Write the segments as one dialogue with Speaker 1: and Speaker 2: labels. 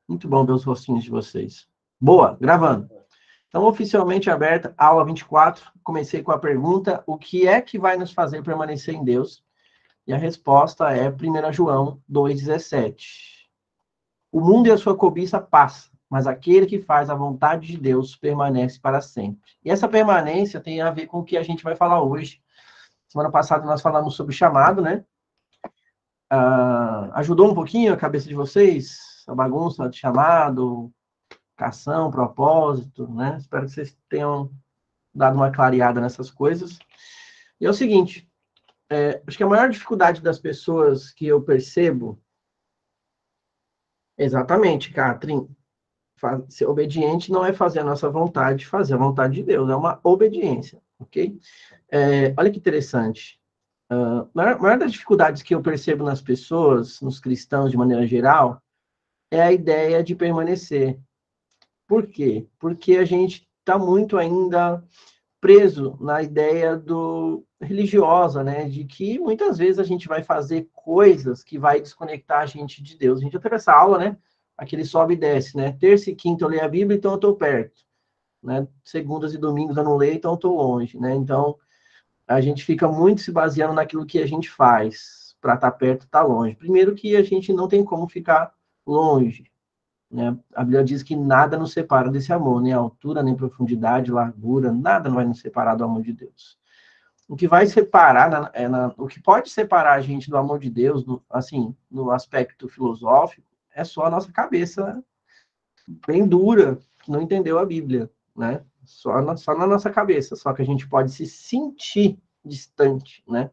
Speaker 1: Muito bom ver os rostinhos de vocês. Boa, gravando. Então, oficialmente aberta, aula 24. Comecei com a pergunta: o que é que vai nos fazer permanecer em Deus? E a resposta é 1 João 2,17. O mundo e a sua cobiça passam, mas aquele que faz a vontade de Deus permanece para sempre. E essa permanência tem a ver com o que a gente vai falar hoje. Semana passada nós falamos sobre chamado, né? Ajudou um pouquinho a cabeça de vocês? A bagunça de chamado, vocação, propósito, né? Espero que vocês tenham dado uma clareada nessas coisas. E é o seguinte, acho que a maior dificuldade das pessoas que eu percebo, exatamente, Catherine, ser obediente não é fazer a nossa vontade, fazer a vontade de Deus, é uma obediência, ok? Olha que interessante. A maior das dificuldades que eu percebo nas pessoas, nos cristãos de maneira geral, é a ideia de permanecer. Por quê? Porque a gente está muito ainda preso na ideia do religiosa, né? De que muitas vezes a gente vai fazer coisas que vai desconectar a gente de Deus. A gente já teve essa aula, né? Aquele sobe e desce, né? Terça e quinta eu leio a Bíblia, então eu estou perto. Né? Segundas e domingos eu não leio, então eu estou longe, né? Então, a gente fica muito se baseando naquilo que a gente faz. Para estar perto, estar longe. Primeiro que a gente não tem como ficar longe. Né? A Bíblia diz que nada nos separa desse amor, nem altura, nem profundidade, largura, nada não vai nos separar do amor de Deus. O que vai separar, o que pode separar a gente do amor de Deus, assim, no aspecto filosófico, é só a nossa cabeça bem dura, que não entendeu a Bíblia, né? Só na nossa cabeça, só que a gente pode se sentir distante, né?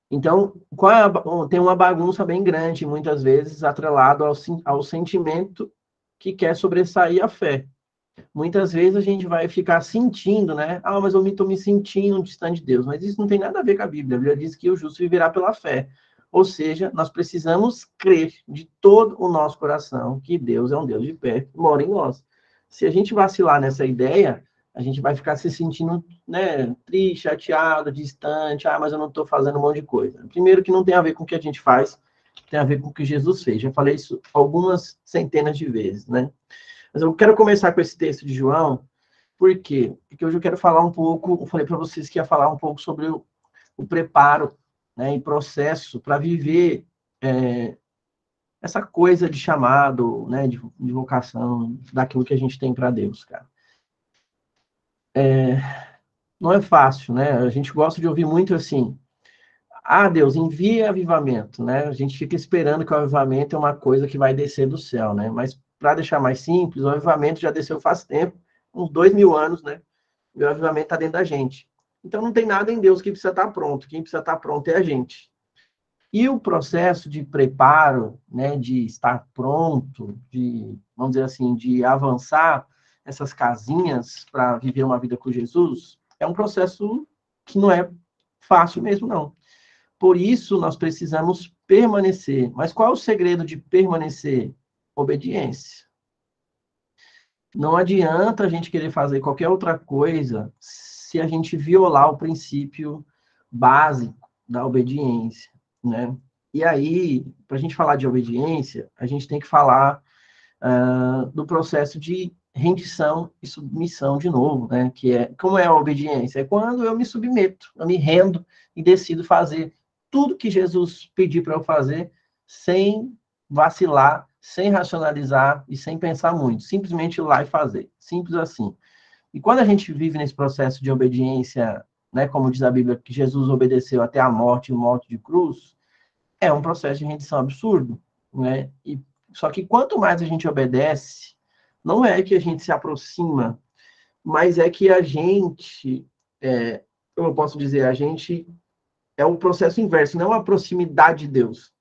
Speaker 1: Então, tem uma bagunça bem grande, muitas vezes, atrelado ao sentimento que quer sobressair a fé. Muitas vezes a gente vai ficar sentindo, né? Mas eu estou me sentindo distante de Deus. Mas isso não tem nada a ver com a Bíblia. A Bíblia diz que o justo viverá pela fé. Ou seja, nós precisamos crer de todo o nosso coração que Deus é um Deus de fé, que mora em nós. Se a gente vacilar nessa ideia, a gente vai ficar se sentindo, né, triste, chateado, distante. Mas eu não estou fazendo um monte de coisa. Primeiro que não tem a ver com o que a gente faz, tem a ver com o que Jesus fez. Já falei isso algumas centenas de vezes, né? Mas eu quero começar com esse texto de João, por quê? Porque hoje eu quero falar um pouco, eu falei para vocês que ia falar um pouco sobre o preparo, né, e processo para viver essa coisa de chamado, né, de vocação, daquilo que a gente tem para Deus, cara. Não é fácil, né? A gente gosta de ouvir muito assim, Deus, envia avivamento, né? A gente fica esperando que o avivamento é uma coisa que vai descer do céu, né? Mas para deixar mais simples, o avivamento já desceu faz tempo, uns 2000 anos, né? E o avivamento está dentro da gente. Então não tem nada em Deus que precisa estar pronto. Quem precisa estar pronto é a gente. E o processo de preparo, né, de estar pronto, de, vamos dizer assim, de avançar essas casinhas para viver uma vida com Jesus, é um processo que não é fácil mesmo, não. Por isso, nós precisamos permanecer. Mas qual é o segredo de permanecer? Obediência. Não adianta a gente querer fazer qualquer outra coisa se a gente violar o princípio básico da obediência, né? E aí, para a gente falar de obediência, a gente tem que falar do processo de rendição e submissão de novo, né? Que é, como é a obediência? É quando eu me submeto, eu me rendo e decido fazer tudo que Jesus pediu para eu fazer sem vacilar, sem racionalizar e sem pensar muito. Simplesmente ir lá e fazer. Simples assim. E quando a gente vive nesse processo de obediência, né, como diz a Bíblia, que Jesus obedeceu até a morte e morte de cruz, é um processo de rendição absurdo, né? Só que quanto mais a gente obedece, não é que a gente se aproxima, mas é que a gente, como eu posso dizer, a gente é um processo inverso, não é uma proximidade de Deus,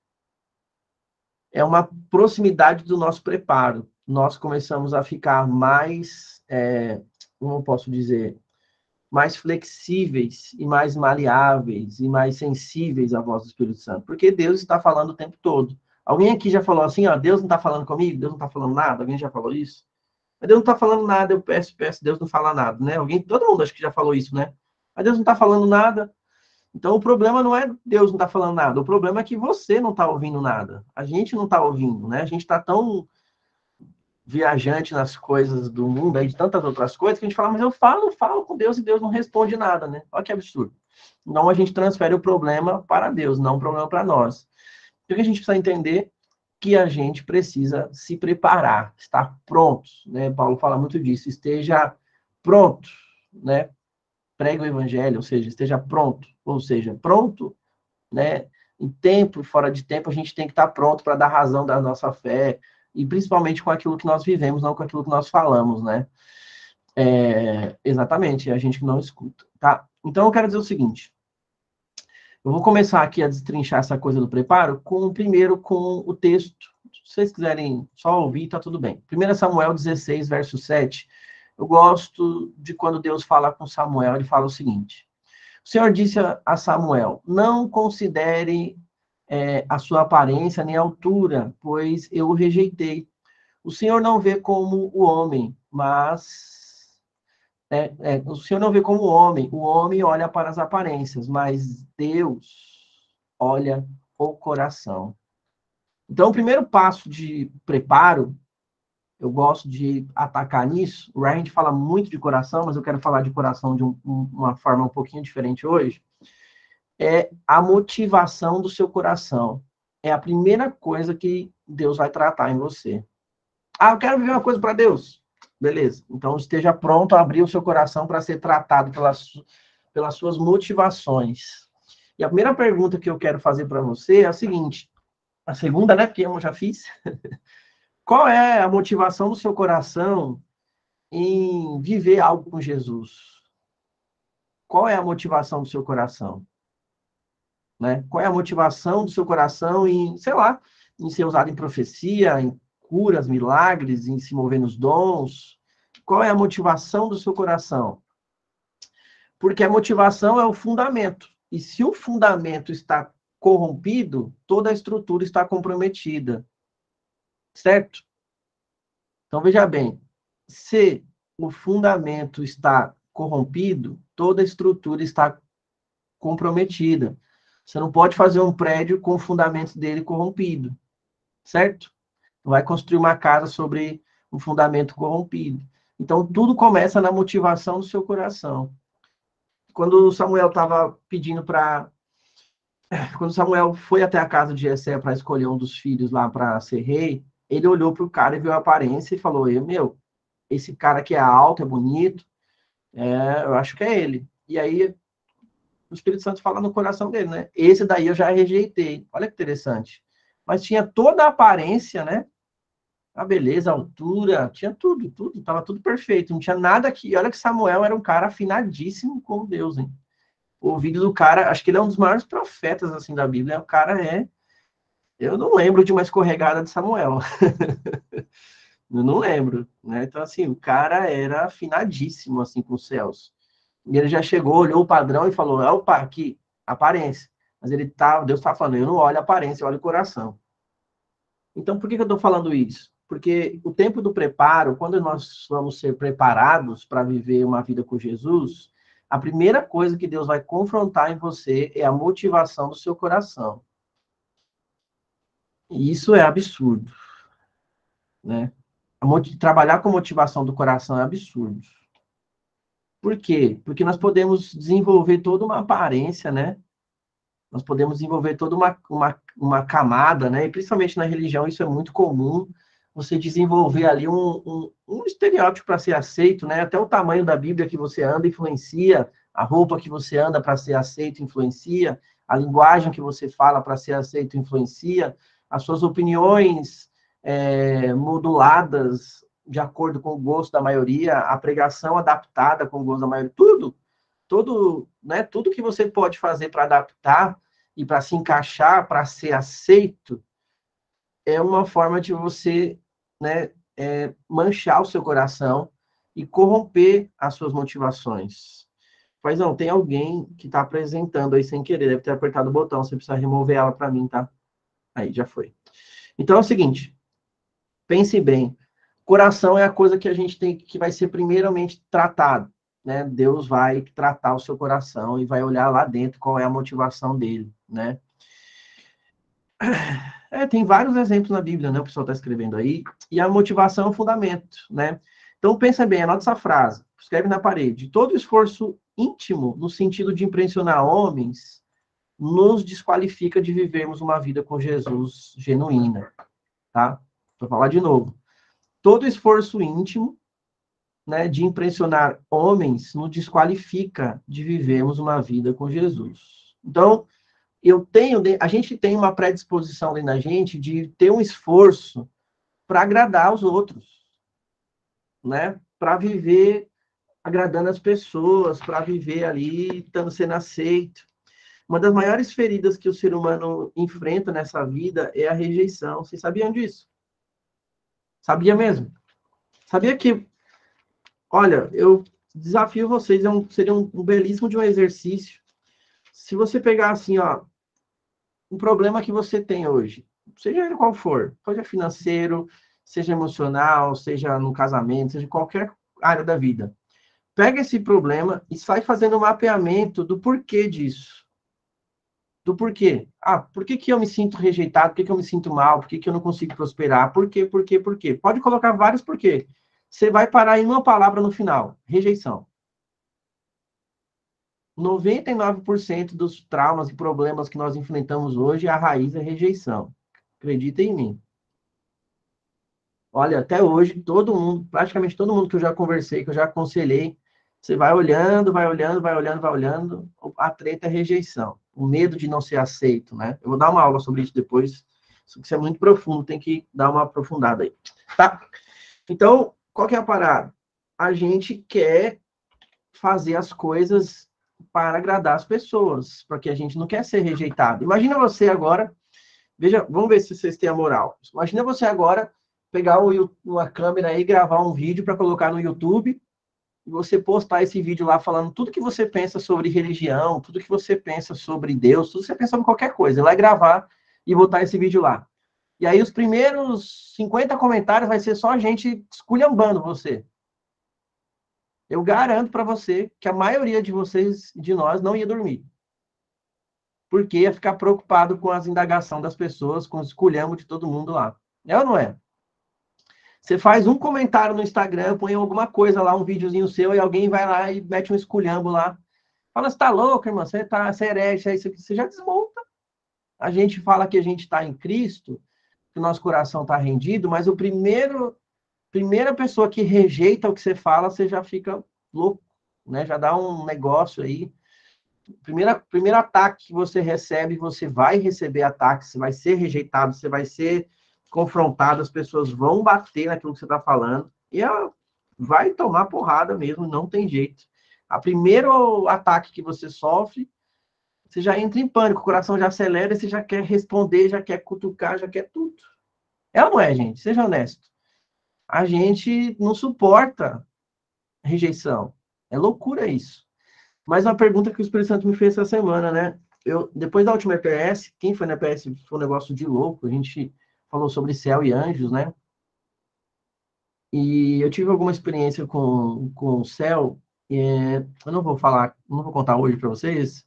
Speaker 1: é uma proximidade do nosso preparo. Nós começamos a ficar mais, como eu posso dizer, mais flexíveis e mais maleáveis e mais sensíveis à voz do Espírito Santo, porque Deus está falando o tempo todo. Alguém aqui já falou assim, Deus não está falando comigo, Deus não está falando nada? Alguém já falou isso? Mas Deus não está falando nada, eu peço, Deus não fala nada, né? Todo mundo acho que já falou isso, né? Mas Deus não está falando nada. Então, o problema não é Deus não estar falando nada, o problema é que você não está ouvindo nada. A gente não está ouvindo, né? A gente está tão viajante nas coisas do mundo, aí, de tantas outras coisas, que a gente fala, mas eu falo com Deus e Deus não responde nada, né? Olha que absurdo. Então, a gente transfere o problema para Deus, não o problema para nós. O que a gente precisa entender? Que a gente precisa se preparar, estar prontos, né? Paulo fala muito disso, esteja pronto, né? Prega o evangelho, ou seja, esteja pronto, ou seja, pronto, né? Em tempo, fora de tempo, a gente tem que estar pronto para dar razão da nossa fé, e principalmente com aquilo que nós vivemos, não com aquilo que nós falamos, né? Exatamente, é a gente que não escuta, tá? Então, eu quero dizer o seguinte, eu vou começar aqui a destrinchar essa coisa do preparo, primeiro com o texto. Se vocês quiserem só ouvir, tá tudo bem. 1 Samuel 16, verso 7. Eu gosto de quando Deus fala com Samuel, ele fala o seguinte: o Senhor disse a Samuel, não considere a sua aparência nem a altura, pois eu o rejeitei. O Senhor não vê como o homem, mas o Senhor não vê como o homem olha para as aparências, mas Deus olha o coração. Então, o primeiro passo de preparo, eu gosto de atacar nisso. O Ryan fala muito de coração, mas eu quero falar de coração de uma forma um pouquinho diferente hoje. É a motivação do seu coração. É a primeira coisa que Deus vai tratar em você. Ah, eu quero viver uma coisa para Deus. Beleza. Então, esteja pronto a abrir o seu coração para ser tratado pelas suas motivações. E a primeira pergunta que eu quero fazer para você é a seguinte. A segunda, né? Porque eu já fiz. Qual é a motivação do seu coração em viver algo com Jesus? Qual é a motivação do seu coração? Né? Qual é a motivação do seu coração em, sei lá, em ser usado em profecia, em curas, milagres, em se mover nos dons? Qual é a motivação do seu coração? Porque a motivação é o fundamento. E se o fundamento está corrompido, toda a estrutura está comprometida. Certo? Então, veja bem, se o fundamento está corrompido, toda a estrutura está comprometida. Você não pode fazer um prédio com o fundamento dele corrompido, certo? Não vai construir uma casa sobre um fundamento corrompido. Então, tudo começa na motivação do seu coração. Quando Samuel estava pedindo para... Quando Samuel foi até a casa de Jessé para escolher um dos filhos lá para ser rei, ele olhou para o cara e viu a aparência e falou, meu, esse cara aqui é alto, é bonito, eu acho que é ele. E aí o Espírito Santo fala no coração dele, né? Esse daí eu já rejeitei. Olha que interessante. Mas tinha toda a aparência, né? A beleza, a altura, tinha tudo, estava tudo perfeito. Não tinha nada aqui. Olha que Samuel era um cara afinadíssimo com Deus, hein? O ouvido do cara, acho que ele é um dos maiores profetas, assim, da Bíblia. O cara é... Eu não lembro de uma escorregada de Samuel. Eu não lembro, né? Então, assim, o cara era afinadíssimo, assim, com os céus. E ele já chegou, olhou o padrão e falou, opa, aqui, aparência. Mas Deus está falando, eu não olho a aparência, eu olho o coração. Então, por que eu estou falando isso? Porque o tempo do preparo, quando nós vamos ser preparados para viver uma vida com Jesus, a primeira coisa que Deus vai confrontar em você é a motivação do seu coração. E isso é absurdo, né? Trabalhar com motivação do coração é absurdo. Por quê? Porque nós podemos desenvolver toda uma aparência, né? Nós podemos desenvolver toda uma camada, né? E principalmente na religião isso é muito comum, você desenvolver ali um estereótipo para ser aceito, né? Até o tamanho da Bíblia que você anda influencia, a roupa que você anda para ser aceito influencia, a linguagem que você fala para ser aceito influencia, as suas opiniões moduladas de acordo com o gosto da maioria, a pregação adaptada com o gosto da maioria, tudo que você pode fazer para adaptar e para se encaixar, para ser aceito, é uma forma de você, né, manchar o seu coração e corromper as suas motivações. Mas não, tem alguém que está apresentando aí sem querer, deve ter apertado o botão, você precisa remover ela para mim, tá? Aí, já foi. Então é o seguinte, pense bem, coração é a coisa que a gente tem, que vai ser primeiramente tratado. né, Deus vai tratar o seu coração e vai olhar lá dentro qual é a motivação dele, né? Tem vários exemplos na Bíblia, né? O pessoal está escrevendo aí. E a motivação é o fundamento, né? Então, pensa bem, anota essa frase. Escreve na parede. Todo esforço íntimo, no sentido de impressionar homens, nos desqualifica de vivermos uma vida com Jesus genuína, tá? Vou falar de novo. Todo esforço íntimo, né, de impressionar homens, nos desqualifica de vivermos uma vida com Jesus. Então, a gente tem uma predisposição ali na gente de ter um esforço para agradar os outros, né? Para viver agradando as pessoas, para viver ali estando sendo aceito. Uma das maiores feridas que o ser humano enfrenta nessa vida é a rejeição. Vocês sabiam disso? Sabia mesmo? Sabia que, olha, eu desafio vocês, seria um belíssimo de um exercício. Se você pegar assim, ó, um problema que você tem hoje, seja ele qual for, seja financeiro, seja emocional, seja no casamento, seja qualquer área da vida. Pega esse problema e sai fazendo um mapeamento do porquê disso. Do porquê. Ah, por que que eu me sinto rejeitado? Por que que eu me sinto mal? Por que que eu não consigo prosperar? Por quê? Por quê? Por quê? Pode colocar vários porquê. Você vai parar em uma palavra no final: rejeição. 99% dos traumas e problemas que nós enfrentamos hoje, a raiz é rejeição. Acredita em mim. Olha, até hoje, todo mundo, praticamente todo mundo que eu já conversei, que eu já aconselhei, você vai olhando, vai olhando, vai olhando, vai olhando, a treta é rejeição, o medo de não ser aceito, né? Eu vou dar uma aula sobre isso depois, isso é muito profundo, tem que dar uma aprofundada aí, tá? Então, qual que é a parada? A gente quer fazer as coisas para agradar as pessoas, porque a gente não quer ser rejeitado. Imagina você agora, veja, vamos ver se vocês têm a moral. Imagina você agora pegar uma câmera aí, gravar um vídeo para colocar no YouTube e você postar esse vídeo lá falando tudo que você pensa sobre religião, tudo que você pensa sobre Deus, tudo que você pensa sobre qualquer coisa. Ir lá gravar e botar esse vídeo lá. E aí os primeiros 50 comentários vai ser só a gente esculhambando você. Eu garanto para você que a maioria de vocês, de nós, não ia dormir. Porque ia ficar preocupado com as indagações das pessoas, com os esculhambos de todo mundo lá. É ou não é? Você faz um comentário no Instagram, põe alguma coisa lá, um videozinho seu, e alguém vai lá e mete um esculhambo lá. Fala, você tá louco, irmão? Você é herege, é isso aqui. Você já desmonta. A gente fala que a gente está em Cristo, que o nosso coração está rendido, mas primeira pessoa que rejeita o que você fala, você já fica louco, né? Já dá um negócio aí. Primeiro ataque que você recebe, você vai receber ataques, você vai ser rejeitado, você vai ser confrontado, as pessoas vão bater naquilo que você está falando, e ela vai tomar porrada mesmo, não tem jeito. A primeiro ataque que você sofre, você já entra em pânico, o coração já acelera, você já quer responder, já quer cutucar, já quer tudo. É ou não é, gente? Seja honesto. A gente não suporta rejeição. É loucura isso. Mas uma pergunta que o Espírito Santo me fez essa semana, né? Depois da última EPS, quem foi na EPS foi um negócio de louco. A gente falou sobre céu e anjos, né? E eu tive alguma experiência com o céu. Eu não vou falar, não vou contar hoje para vocês,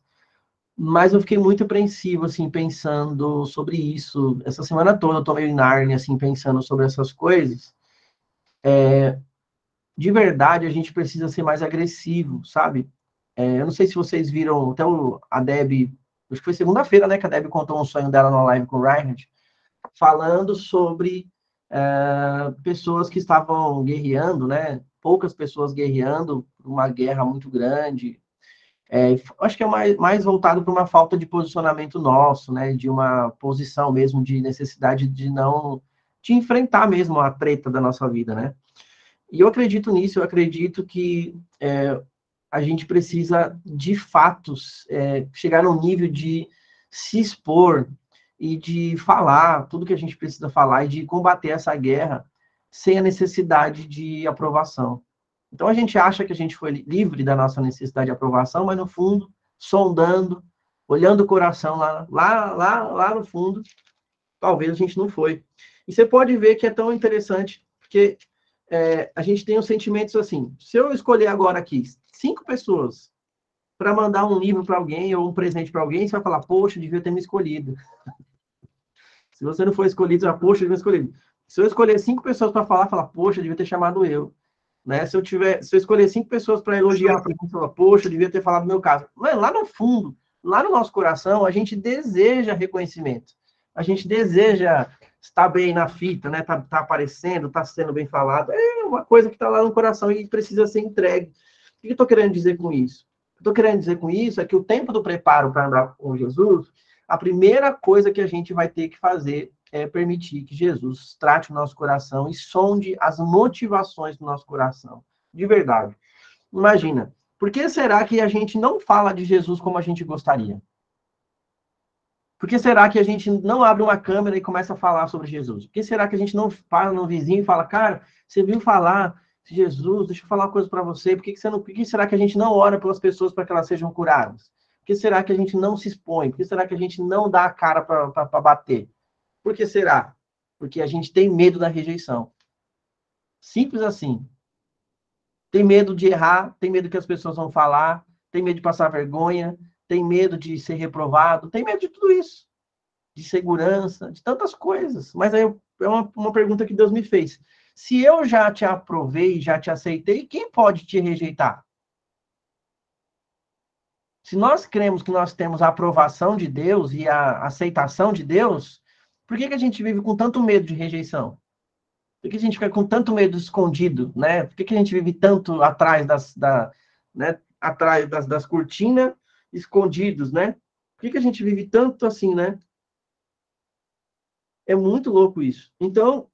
Speaker 1: mas eu fiquei muito apreensivo, assim, pensando sobre isso. Essa semana toda eu tô meio em Nárnia, assim, pensando sobre essas coisas. De verdade, a gente precisa ser mais agressivo, sabe? Eu não sei se vocês viram, até a Deb, acho que foi segunda-feira, né, que a Deb contou um sonho dela na live com o Reinhardt, falando sobre pessoas que estavam guerreando, né? Poucas pessoas guerreando, uma guerra muito grande. Acho que é mais voltado para uma falta de posicionamento nosso, né? De uma posição mesmo de necessidade de não de enfrentar mesmo a treta da nossa vida, né? E eu acredito nisso, eu acredito que a gente precisa, de fatos, chegar num nível de se expor e de falar tudo que a gente precisa falar e de combater essa guerra sem a necessidade de aprovação. Então, a gente acha que a gente foi livre da nossa necessidade de aprovação, mas, no fundo, sondando, olhando o coração lá no fundo, talvez a gente não foi. E você pode ver que é tão interessante, porque a gente tem os sentimentos assim. Se eu escolher agora aqui 5 pessoas para mandar um livro para alguém ou um presente para alguém, você vai falar, poxa, devia ter me escolhido. Se você não for escolhido, você vai, poxa, devia ter escolhido. Se eu escolher 5 pessoas para falar, poxa, devia ter chamado eu. Né? Se eu escolher 5 pessoas para elogiar, para mim, falar, poxa, devia ter falado no meu caso. Mas lá no fundo, lá no nosso coração, a gente deseja reconhecimento. A gente deseja estar bem na fita, né? Tá aparecendo, tá sendo bem falado. É uma coisa que está lá no coração e precisa ser entregue. O que eu estou querendo dizer com isso? O que eu estou querendo dizer com isso é que o tempo do preparo para andar com Jesus, a primeira coisa que a gente vai ter que fazer é permitir que Jesus trate o nosso coração e sonde as motivações do nosso coração. De verdade. Imagina, por que será que a gente não fala de Jesus como a gente gostaria? Por que será que a gente não abre uma câmera e começa a falar sobre Jesus? Por que será que a gente não fala no vizinho e fala, cara, você viu falar de Jesus, deixa eu falar uma coisa para você, por que será que a gente não ora pelas pessoas para que elas sejam curadas? Por que será que a gente não se expõe? Por que será que a gente não dá a cara para bater? Por que será? Porque a gente tem medo da rejeição. Simples assim. Tem medo de errar, tem medo que as pessoas vão falar, tem medo de passar vergonha, tem medo de ser reprovado, tem medo de tudo isso. De segurança, de tantas coisas. Mas aí é uma pergunta que Deus me fez. Se eu já te aprovei, já te aceitei, quem pode te rejeitar? Se nós cremos que nós temos a aprovação de Deus e a aceitação de Deus, por que a gente vive com tanto medo de rejeição? Por que a gente fica com tanto medo escondido, né? Por que a gente vive tanto atrás né? Atrás das cortinas, escondidos, né? Por que a gente vive tanto assim, né? É muito louco isso. Então,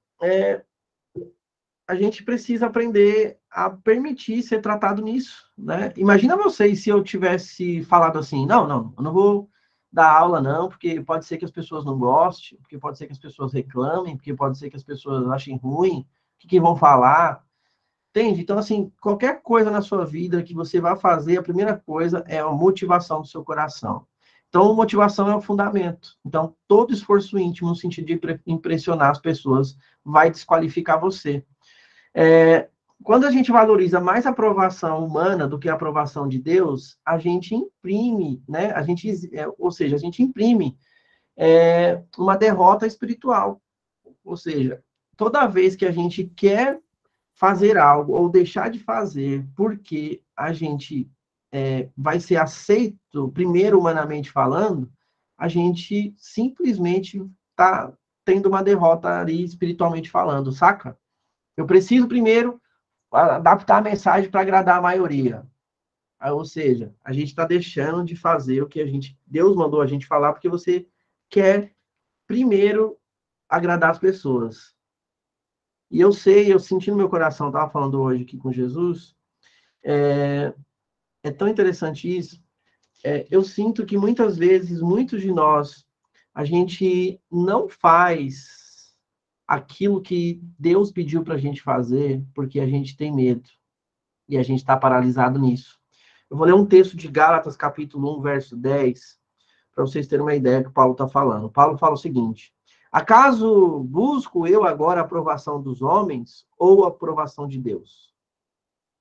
Speaker 1: a gente precisa aprender a permitir ser tratado nisso, né? Imagina vocês se eu tivesse falado assim, não, eu não vou dar aula não, porque pode ser que as pessoas não gostem, porque pode ser que as pessoas reclamem, porque pode ser que as pessoas achem ruim, o que vão falar, entende? Então, assim, qualquer coisa na sua vida que você vai fazer, a primeira coisa é a motivação do seu coração. Então, motivação é o fundamento. Então, todo esforço íntimo, no sentido de impressionar as pessoas, vai desqualificar você. Quando a gente valoriza mais a aprovação humana do que a aprovação de Deus, a gente imprime, né? Ou seja, a gente imprime uma derrota espiritual. Ou seja, toda vez que a gente quer fazer algo ou deixar de fazer porque a gente vai ser aceito, primeiro humanamente falando, a gente simplesmente está tendo uma derrota ali espiritualmente falando, saca? Eu preciso primeiro adaptar a mensagem para agradar a maioria. Ou seja, a gente está deixando de fazer o que Deus mandou a gente falar, porque você quer primeiro agradar as pessoas. E eu sei, eu senti no meu coração, estava falando hoje aqui com Jesus, é tão interessante isso. Eu sinto que muitas vezes, muitos de nós, a gente não faz aquilo que Deus pediu para a gente fazer, porque a gente tem medo. E a gente está paralisado nisso. Eu vou ler um texto de Gálatas, capítulo 1, verso 10, para vocês terem uma ideia do que Paulo está falando. Paulo fala o seguinte: acaso busco eu agora a aprovação dos homens ou a aprovação de Deus?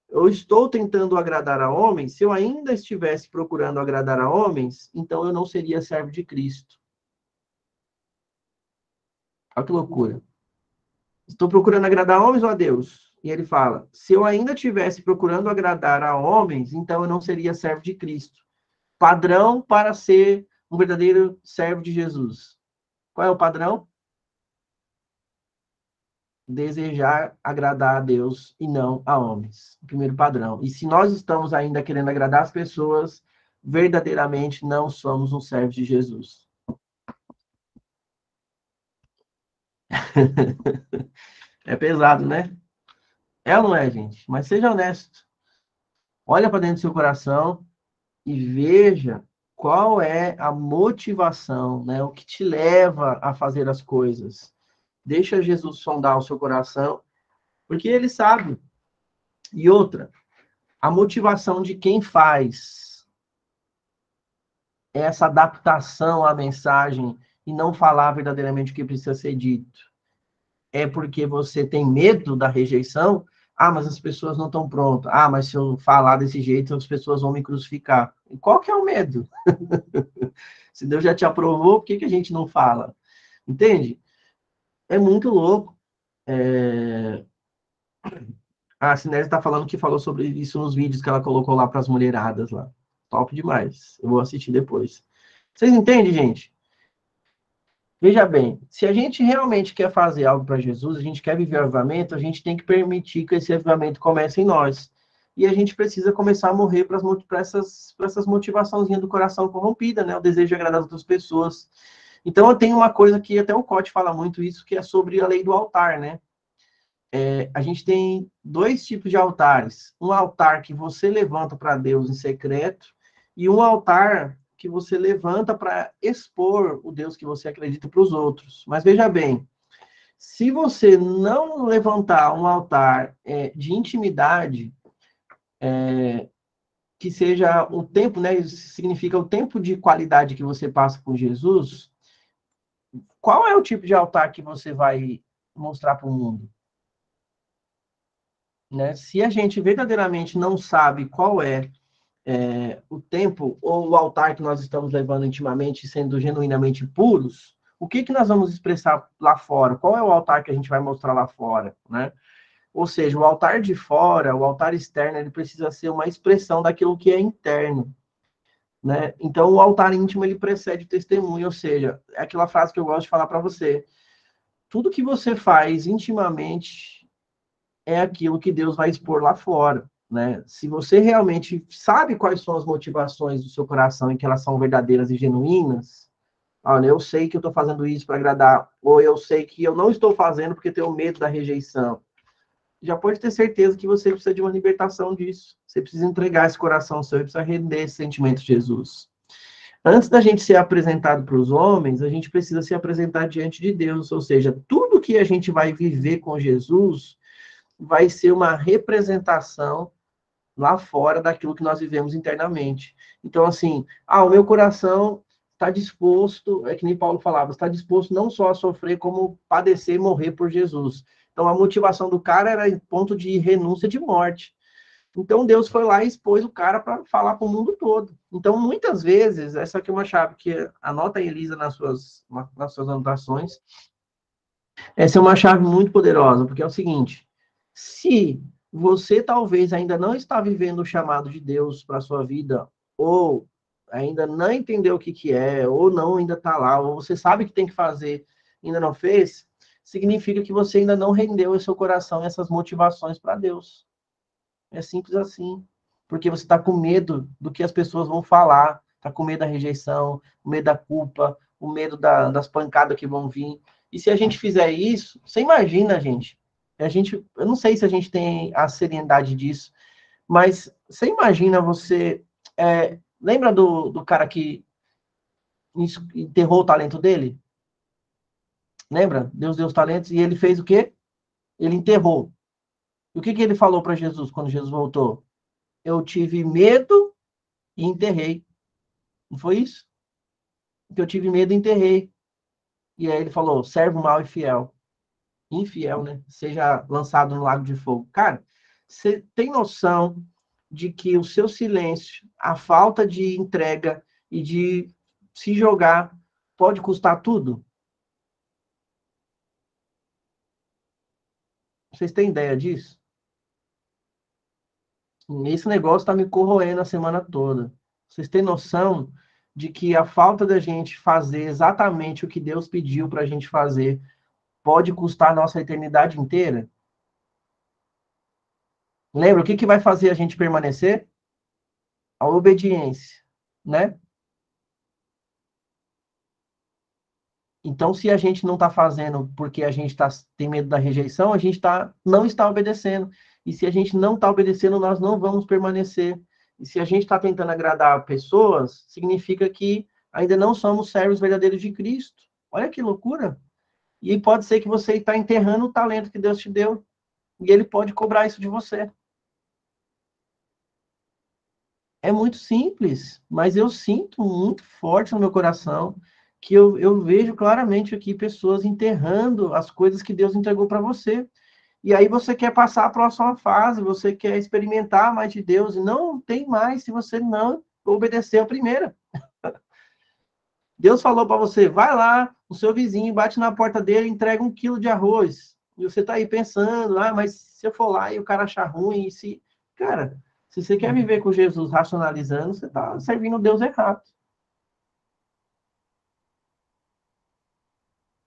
Speaker 1: Eu estou tentando agradar a homens? Se eu ainda estivesse procurando agradar a homens, então eu não seria servo de Cristo. Olha que loucura. Estou procurando agradar a homens ou a Deus? E ele fala: se eu ainda estivesse procurando agradar a homens, então eu não seria servo de Cristo. Padrão para ser um verdadeiro servo de Jesus. Qual é o padrão? Desejar agradar a Deus e não a homens. O primeiro padrão. E se nós estamos ainda querendo agradar as pessoas, verdadeiramente não somos um servo de Jesus. É pesado, né? É ou não é, gente? Mas seja honesto. Olha para dentro do seu coração e veja qual é a motivação, né? O que te leva a fazer as coisas. Deixa Jesus sondar o seu coração, porque ele sabe. E outra, a motivação de quem faz é essa adaptação à mensagem e não falar verdadeiramente o que precisa ser dito. é porque você tem medo da rejeição, ah, mas as pessoas não estão prontas. Ah, mas se eu falar desse jeito, as pessoas vão me crucificar. E qual que é o medo? Se Deus já te aprovou, por que, que a gente não fala? Entende? É muito louco. A Sinese está falando que falou sobre isso nos vídeos que ela colocou lá para as mulheradas lá. Top demais. Eu vou assistir depois. Vocês entendem, gente? Veja bem, se a gente realmente quer fazer algo para Jesus, a gente quer viver o avivamento, a gente tem que permitir que esse avivamento comece em nós. E a gente precisa começar a morrer para essas motivaçõezinhas do coração corrompida, né? O desejo de agradar as outras pessoas. Então, eu tenho uma coisa que até o Cote fala muito isso, que é sobre a lei do altar, né? A gente tem dois tipos de altares. Um altar que você levanta para Deus em secreto e um altar que você levanta para expor o Deus que você acredita para os outros. Mas veja bem, se você não levantar um altar de intimidade, que seja o tempo, né? Isso significa o tempo de qualidade que você passa com Jesus, qual é o tipo de altar que você vai mostrar para o mundo? Né? Se a gente verdadeiramente não sabe qual o tempo ou o altar que nós estamos levando intimamente, sendo genuinamente puros, o que que nós vamos expressar lá fora? Qual é o altar que a gente vai mostrar lá fora, né? Ou seja, o altar de fora, o altar externo, ele precisa ser uma expressão daquilo que é interno, né? Então, o altar íntimo, ele precede o testemunho, ou seja, é aquela frase que eu gosto de falar para você. Tudo que você faz intimamente é aquilo que Deus vai expor lá fora, né? Se você realmente sabe quais são as motivações do seu coração e que elas são verdadeiras e genuínas, olha, eu sei que eu estou fazendo isso para agradar, ou eu sei que eu não estou fazendo porque tenho medo da rejeição. Já pode ter certeza que você precisa de uma libertação disso. Você precisa entregar esse coração seu e precisa render esse sentimento de Jesus. Antes da gente ser apresentado para os homens, a gente precisa se apresentar diante de Deus, ou seja, tudo que a gente vai viver com Jesus vai ser uma representação lá fora daquilo que nós vivemos internamente. Então, assim, o meu coração está disposto, é que nem Paulo falava, está disposto não só a sofrer, como padecer e morrer por Jesus. Então, a motivação do cara era em ponto de renúncia de morte. Então, Deus foi lá e expôs o cara para falar para o mundo todo. Então, muitas vezes, essa aqui é uma chave que anota aí, Elisa, nas suas anotações. Essa é uma chave muito poderosa, porque é o seguinte: se você talvez ainda não está vivendo o chamado de Deus para a sua vida, ou ainda não entendeu o que, que é, ou não ainda está lá, ou você sabe que tem que fazer, ainda não fez, significa que você ainda não rendeu o seu coração, essas motivações para Deus. É simples assim. Porque você está com medo do que as pessoas vão falar, está com medo da rejeição, o medo da culpa, o medo das pancadas que vão vir. E se a gente fizer isso, você imagina, gente. Eu não sei se a gente tem a seriedade disso, mas você imagina você. Lembra do cara que enterrou o talento dele? Lembra? Deus deu os talentos e ele fez o quê? Ele enterrou. E o que, que ele falou para Jesus quando Jesus voltou? Eu tive medo e enterrei. Não foi isso? Porque eu tive medo e enterrei. E aí ele falou, servo mau e fiel. Infiel, né? Seja lançado no lago de fogo. Cara, você tem noção de que o seu silêncio, a falta de entrega e de se jogar pode custar tudo? Vocês têm ideia disso? Esse negócio está me corroendo a semana toda. Vocês têm noção de que a falta da gente fazer exatamente o que Deus pediu para a gente fazer pode custar a nossa eternidade inteira? Lembra, o que que vai fazer a gente permanecer? A obediência, né? Então, se a gente não está fazendo porque a gente tem medo da rejeição, a gente não está obedecendo. E se a gente não está obedecendo, nós não vamos permanecer. E se a gente está tentando agradar pessoas, significa que ainda não somos servos verdadeiros de Cristo. Olha que loucura! E pode ser que você está enterrando o talento que Deus te deu. E Ele pode cobrar isso de você. É muito simples, mas eu sinto muito forte no meu coração que eu vejo claramente aqui pessoas enterrando as coisas que Deus entregou para você. E aí você quer passar a próxima fase, você quer experimentar mais de Deus, e não tem mais se você não obedecer a primeira. Deus falou para você, vai lá, o seu vizinho, bate na porta dele, entrega 1 quilo de arroz. E você está aí pensando, mas se eu for lá e o cara achar ruim, e se... Cara, se você quer viver com Jesus racionalizando, você está servindo Deus errado.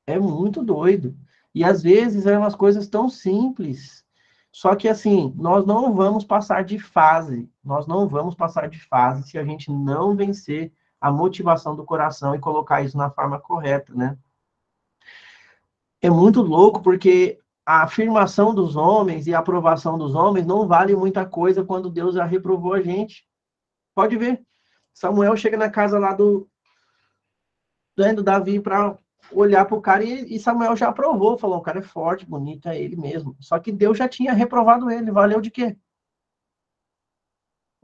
Speaker 1: É muito doido. E às vezes é umas coisas tão simples. Só que assim, nós não vamos passar de fase. Nós não vamos passar de fase se a gente não vencer a motivação do coração e colocar isso na forma correta, né? É muito louco porque a afirmação dos homens e a aprovação dos homens não vale muita coisa quando Deus já reprovou a gente. Pode ver. Samuel chega na casa lá do Davi para olhar para o cara e Samuel já aprovou, falou, o cara é forte, bonito, é ele mesmo. Só que Deus já tinha reprovado ele, valeu de quê?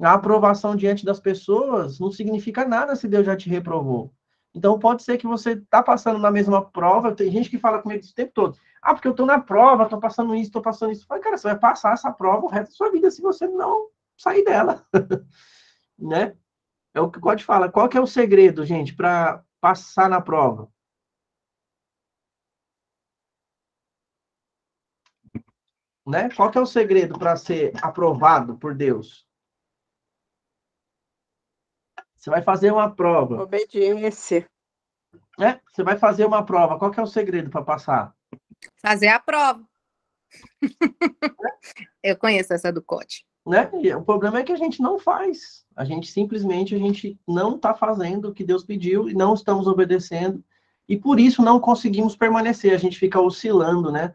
Speaker 1: A aprovação diante das pessoas não significa nada se Deus já te reprovou. Então pode ser que você está passando na mesma prova, tem gente que fala comigo isso o tempo todo. Porque eu estou na prova, estou passando isso, estou passando isso. Fala, cara, você vai passar essa prova o resto da sua vida se você não sair dela, né? É o que pode falar. Qual que é o segredo, gente, para passar na prova? Né? Qual que é o segredo para ser aprovado por Deus? Você vai fazer uma prova.
Speaker 2: Obediência.
Speaker 1: Né? Você vai fazer uma prova. Qual que é o segredo para passar?
Speaker 2: Fazer a prova. Eu conheço essa do COT.
Speaker 1: Né? E o problema é que a gente não faz. A gente simplesmente não está fazendo o que Deus pediu e não estamos obedecendo. E por isso não conseguimos permanecer. A gente fica oscilando, né?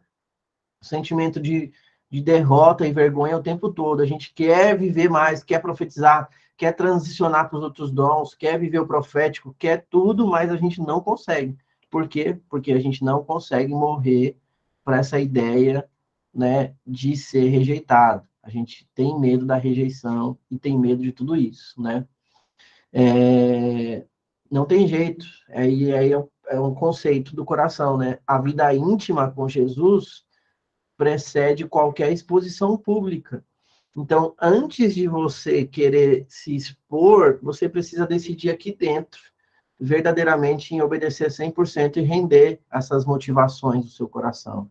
Speaker 1: O sentimento de derrota e vergonha o tempo todo. A gente quer viver mais, quer profetizar, quer transicionar para os outros dons, quer viver o profético, quer tudo, mas a gente não consegue. Por quê? Porque a gente não consegue morrer para essa ideia, né, de ser rejeitado. A gente tem medo da rejeição e tem medo de tudo isso, né? Não tem jeito. Aí é um conceito do coração, né? A vida íntima com Jesus precede qualquer exposição pública. Então, antes de você querer se expor, você precisa decidir aqui dentro, verdadeiramente em obedecer 100% e render essas motivações do seu coração,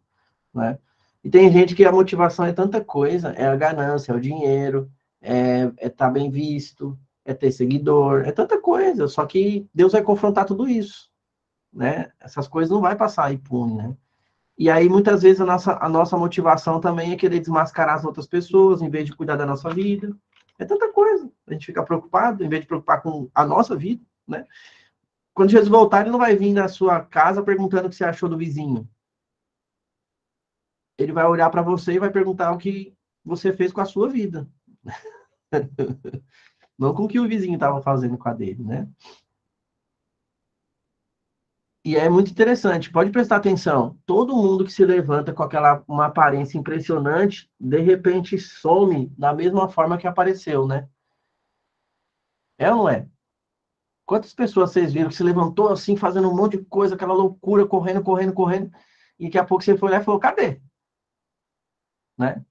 Speaker 1: né? E tem gente que a motivação é tanta coisa, é a ganância, é o dinheiro, é estar bem visto, é ter seguidor, é tanta coisa, só que Deus vai confrontar tudo isso, né? Essas coisas não vai passar impune, né? E aí, muitas vezes, a nossa motivação também é querer desmascarar as outras pessoas, em vez de cuidar da nossa vida. É tanta coisa. A gente fica preocupado, em vez de preocupar com a nossa vida, né? Quando Jesus voltar, ele não vai vir na sua casa perguntando o que você achou do vizinho. Ele vai olhar para você e vai perguntar o que você fez com a sua vida. Não com o que o vizinho estava fazendo com a dele, né? E é muito interessante, pode prestar atenção. Todo mundo que se levanta com uma aparência impressionante, de repente some da mesma forma que apareceu, né? É ou não é? Quantas pessoas vocês viram que se levantou assim, fazendo um monte de coisa, aquela loucura, correndo, correndo, correndo, e daqui a pouco você foi lá e falou, cadê? Né?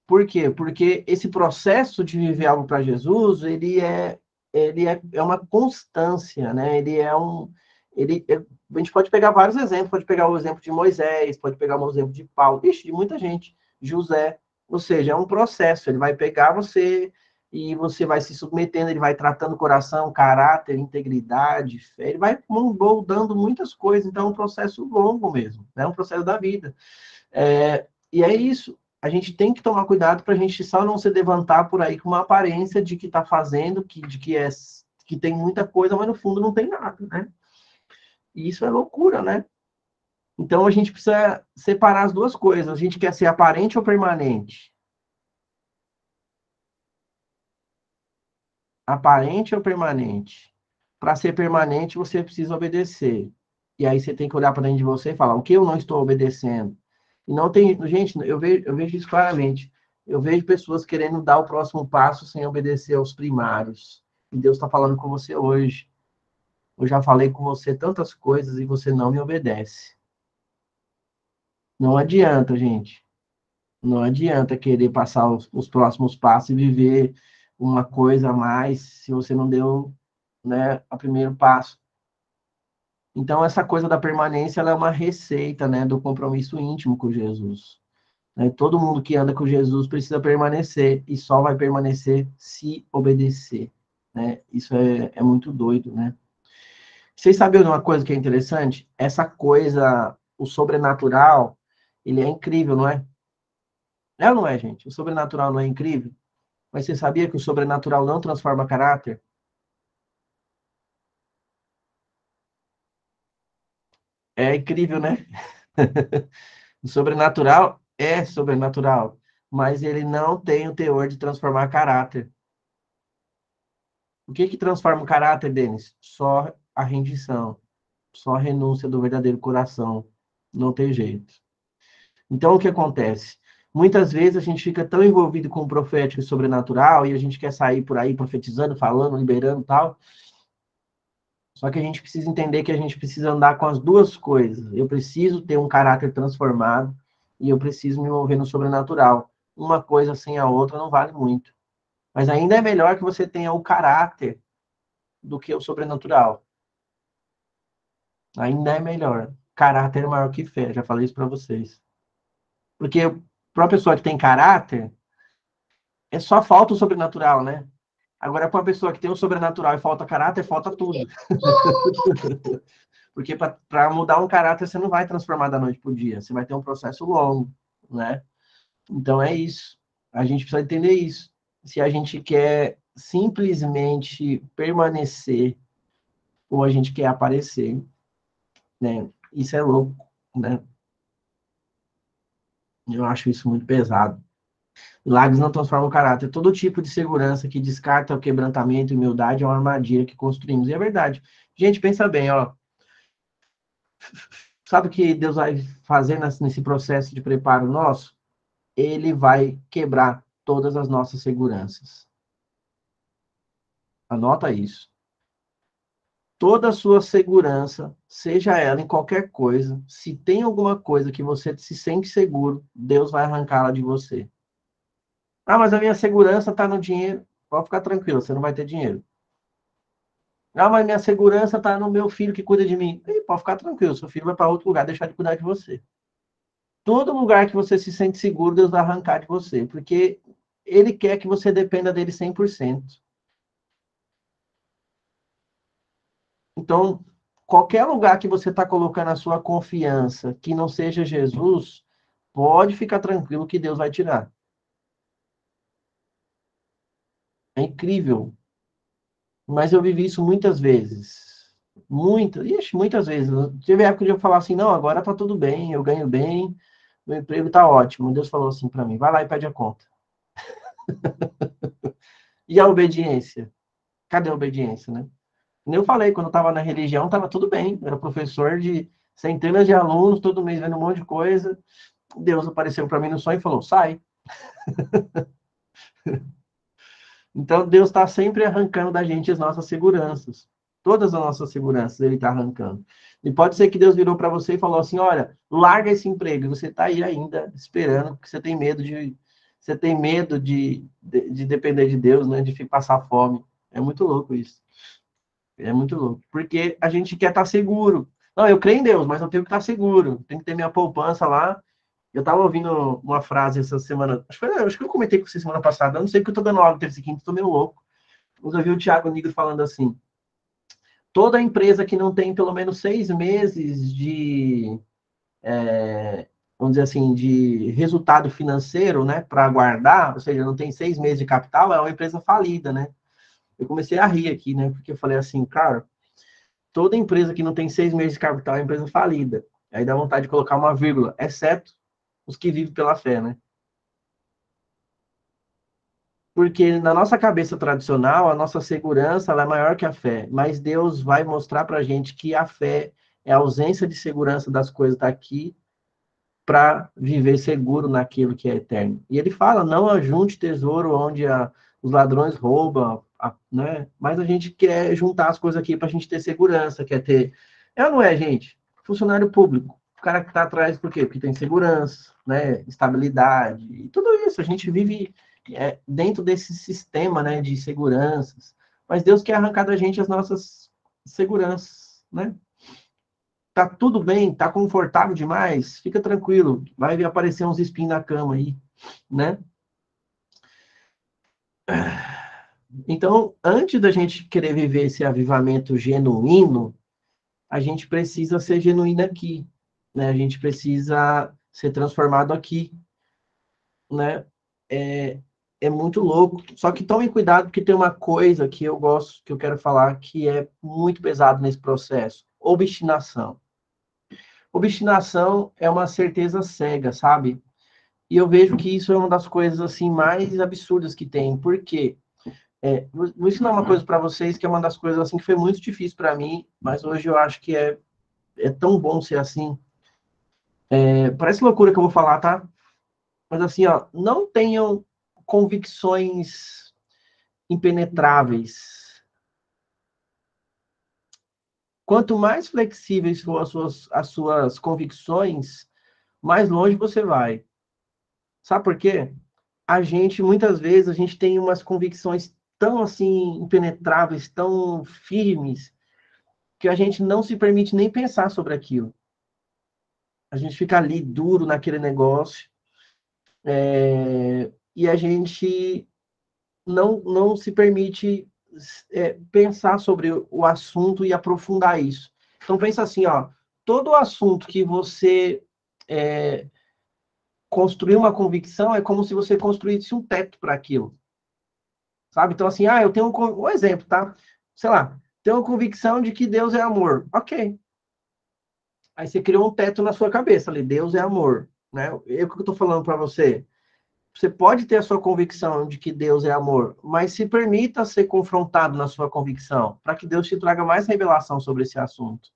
Speaker 1: Por quê? Porque esse processo de viver algo para Jesus, ele é uma constância, né? A gente pode pegar vários exemplos, pode pegar o exemplo de Moisés, pode pegar o exemplo de Paulo, de muita gente, José, ou seja, é um processo, ele vai pegar você e você vai se submetendo, ele vai tratando o coração, caráter, integridade, fé, ele vai moldando muitas coisas, então é um processo longo mesmo, é um processo da vida. E é isso. A gente tem que tomar cuidado para a gente só não se levantar por aí com uma aparência de que está fazendo, que tem muita coisa, mas no fundo não tem nada, né? E isso é loucura, né? Então a gente precisa separar as duas coisas. A gente quer ser aparente ou permanente? Aparente ou permanente? Para ser permanente, você precisa obedecer. E aí você tem que olhar para dentro de você e falar: o que eu não estou obedecendo? E não tem. Gente, eu vejo isso claramente. Eu vejo pessoas querendo dar o próximo passo sem obedecer aos primários. E Deus está falando com você hoje. Eu já falei com você tantas coisas e você não me obedece. Não adianta, gente. Não adianta querer passar os próximos passos e viver uma coisa a mais se você não deu, né, o primeiro passo. Então, essa coisa da permanência, ela é uma receita, né, do compromisso íntimo com Jesus. Né? Todo mundo que anda com Jesus precisa permanecer, e só vai permanecer se obedecer. Né? Isso é muito doido, né? Vocês sabem de uma coisa que é interessante? Essa coisa, o sobrenatural, ele é incrível, não é? É ou não é, gente? O sobrenatural não é incrível? Mas você sabia que o sobrenatural não transforma caráter? É incrível, né? O sobrenatural é sobrenatural, mas ele não tem o teor de transformar caráter. O que que transforma o caráter, Denis? Só a rendição, só a renúncia do verdadeiro coração. Não tem jeito. Então, o que acontece? Muitas vezes a gente fica tão envolvido com o profético e sobrenatural e a gente quer sair por aí profetizando, falando, liberando e tal. Só que a gente precisa entender que a gente precisa andar com as duas coisas. Eu preciso ter um caráter transformado e eu preciso me mover no sobrenatural. Uma coisa sem a outra não vale muito. Mas ainda é melhor que você tenha o caráter do que o sobrenatural. Ainda é melhor. Caráter é maior que fé, já falei isso para vocês. Porque para uma pessoa que tem caráter, é só falta o sobrenatural, né? Agora, para uma pessoa que tem o sobrenatural e falta caráter, falta tudo. Porque para mudar um caráter, você não vai transformar da noite para o dia. Você vai ter um processo longo, né? Então, é isso. A gente precisa entender isso. Se a gente quer simplesmente permanecer ou a gente quer aparecer, né? Isso é louco, né? Eu acho isso muito pesado. Milagres não transformam o caráter. Todo tipo de segurança que descarta o quebrantamento e humildade é uma armadilha que construímos. E é verdade. Gente, pensa bem, ó. Sabe o que Deus vai fazer nesse processo de preparo nosso? Ele vai quebrar todas as nossas seguranças. Anota isso. Toda a sua segurança, seja ela em qualquer coisa, se tem alguma coisa que você se sente seguro, Deus vai arrancá-la de você. Ah, mas a minha segurança está no dinheiro. Pode ficar tranquilo, você não vai ter dinheiro. Ah, mas minha segurança está no meu filho que cuida de mim. E pode ficar tranquilo, seu filho vai para outro lugar deixar de cuidar de você. Todo lugar que você se sente seguro, Deus vai arrancar de você, porque Ele quer que você dependa dele 100%. Então, qualquer lugar que você está colocando a sua confiança, que não seja Jesus, pode ficar tranquilo que Deus vai tirar. É incrível. Mas eu vivi isso muitas vezes. Muitas vezes. Teve época de eu falar assim, não, agora tá tudo bem, eu ganho bem, meu emprego tá ótimo. Deus falou assim para mim, vai lá e pede a conta. E a obediência? Cadê a obediência, né? Nem eu falei, quando eu estava na religião, estava tudo bem. Eu era professor de centenas de alunos, todo mês vendo um monte de coisa. Deus apareceu para mim no sonho e falou, sai. Então, Deus está sempre arrancando da gente as nossas seguranças. Todas as nossas seguranças Ele está arrancando. E pode ser que Deus virou para você e falou assim, olha, larga esse emprego. E você está aí ainda esperando, porque você tem medo de depender de Deus, né? De passar fome. É muito louco isso. É muito louco. Porque a gente quer estar seguro. Não, eu creio em Deus, mas eu tenho que estar seguro. Tem que ter minha poupança lá. Eu estava ouvindo uma frase essa semana. Acho que eu comentei com você semana passada. Eu não sei porque eu estou dando aula terça e quinta, estou meio louco. Mas eu vi o Thiago Nigro falando assim: toda empresa que não tem pelo menos 6 meses vamos dizer assim, de resultado financeiro, né, para guardar, ou seja, não tem 6 meses de capital, é uma empresa falida, né? Eu comecei a rir aqui, né? Porque eu falei assim, cara, toda empresa que não tem 6 meses de capital é empresa falida. Aí dá vontade de colocar uma vírgula, exceto os que vivem pela fé, né? Porque na nossa cabeça tradicional, a nossa segurança ela é maior que a fé. Mas Deus vai mostrar para a gente que a fé é a ausência de segurança das coisas daqui para viver seguro naquilo que é eterno. E ele fala, não ajunte tesouro onde os ladrões roubam, né? Mas a gente quer juntar as coisas aqui para a gente ter segurança, quer ter... É ou não é, gente? Funcionário público. O cara que está atrás, por quê? Porque tem segurança, né? Estabilidade, e tudo isso. A gente vive dentro desse sistema, né, de seguranças. Mas Deus quer arrancar da gente as nossas seguranças, né? Tá tudo bem, tá confortável demais, fica tranquilo, vai aparecer uns espinhos na cama aí, né? Então, antes da gente querer viver esse avivamento genuíno, a gente precisa ser genuíno aqui, né? A gente precisa ser transformado aqui, né? É muito louco. Só que tomem cuidado, porque tem uma coisa que eu gosto, que eu quero falar, que é muito pesado nesse processo: obstinação. Obstinação é uma certeza cega, sabe? E eu vejo que isso é uma das coisas assim mais absurdas que tem. Por quê? Vou ensinar uma coisa para vocês que é uma das coisas assim que foi muito difícil para mim, mas hoje eu acho que é tão bom ser assim. Parece loucura que eu vou falar, tá? Mas assim, ó, não tenham convicções impenetráveis. Quanto mais flexíveis for as suas convicções, mais longe você vai. Sabe por quê? Muitas vezes, a gente tem umas convicções tão assim, impenetráveis, tão firmes, que a gente não se permite nem pensar sobre aquilo. A gente fica ali duro naquele negócio, e a gente não se permite pensar sobre o assunto e aprofundar isso. Então, pensa assim, ó, todo assunto que você construir uma convicção é como se você construísse um teto para aquilo. Sabe? Então, assim, eu tenho um exemplo, tá? Sei lá, tenho uma convicção de que Deus é amor. Ok. Aí você criou um teto na sua cabeça ali, Deus é amor, né? É o que eu estou falando para você. Você pode ter a sua convicção de que Deus é amor, mas se permita ser confrontado na sua convicção, para que Deus te traga mais revelação sobre esse assunto.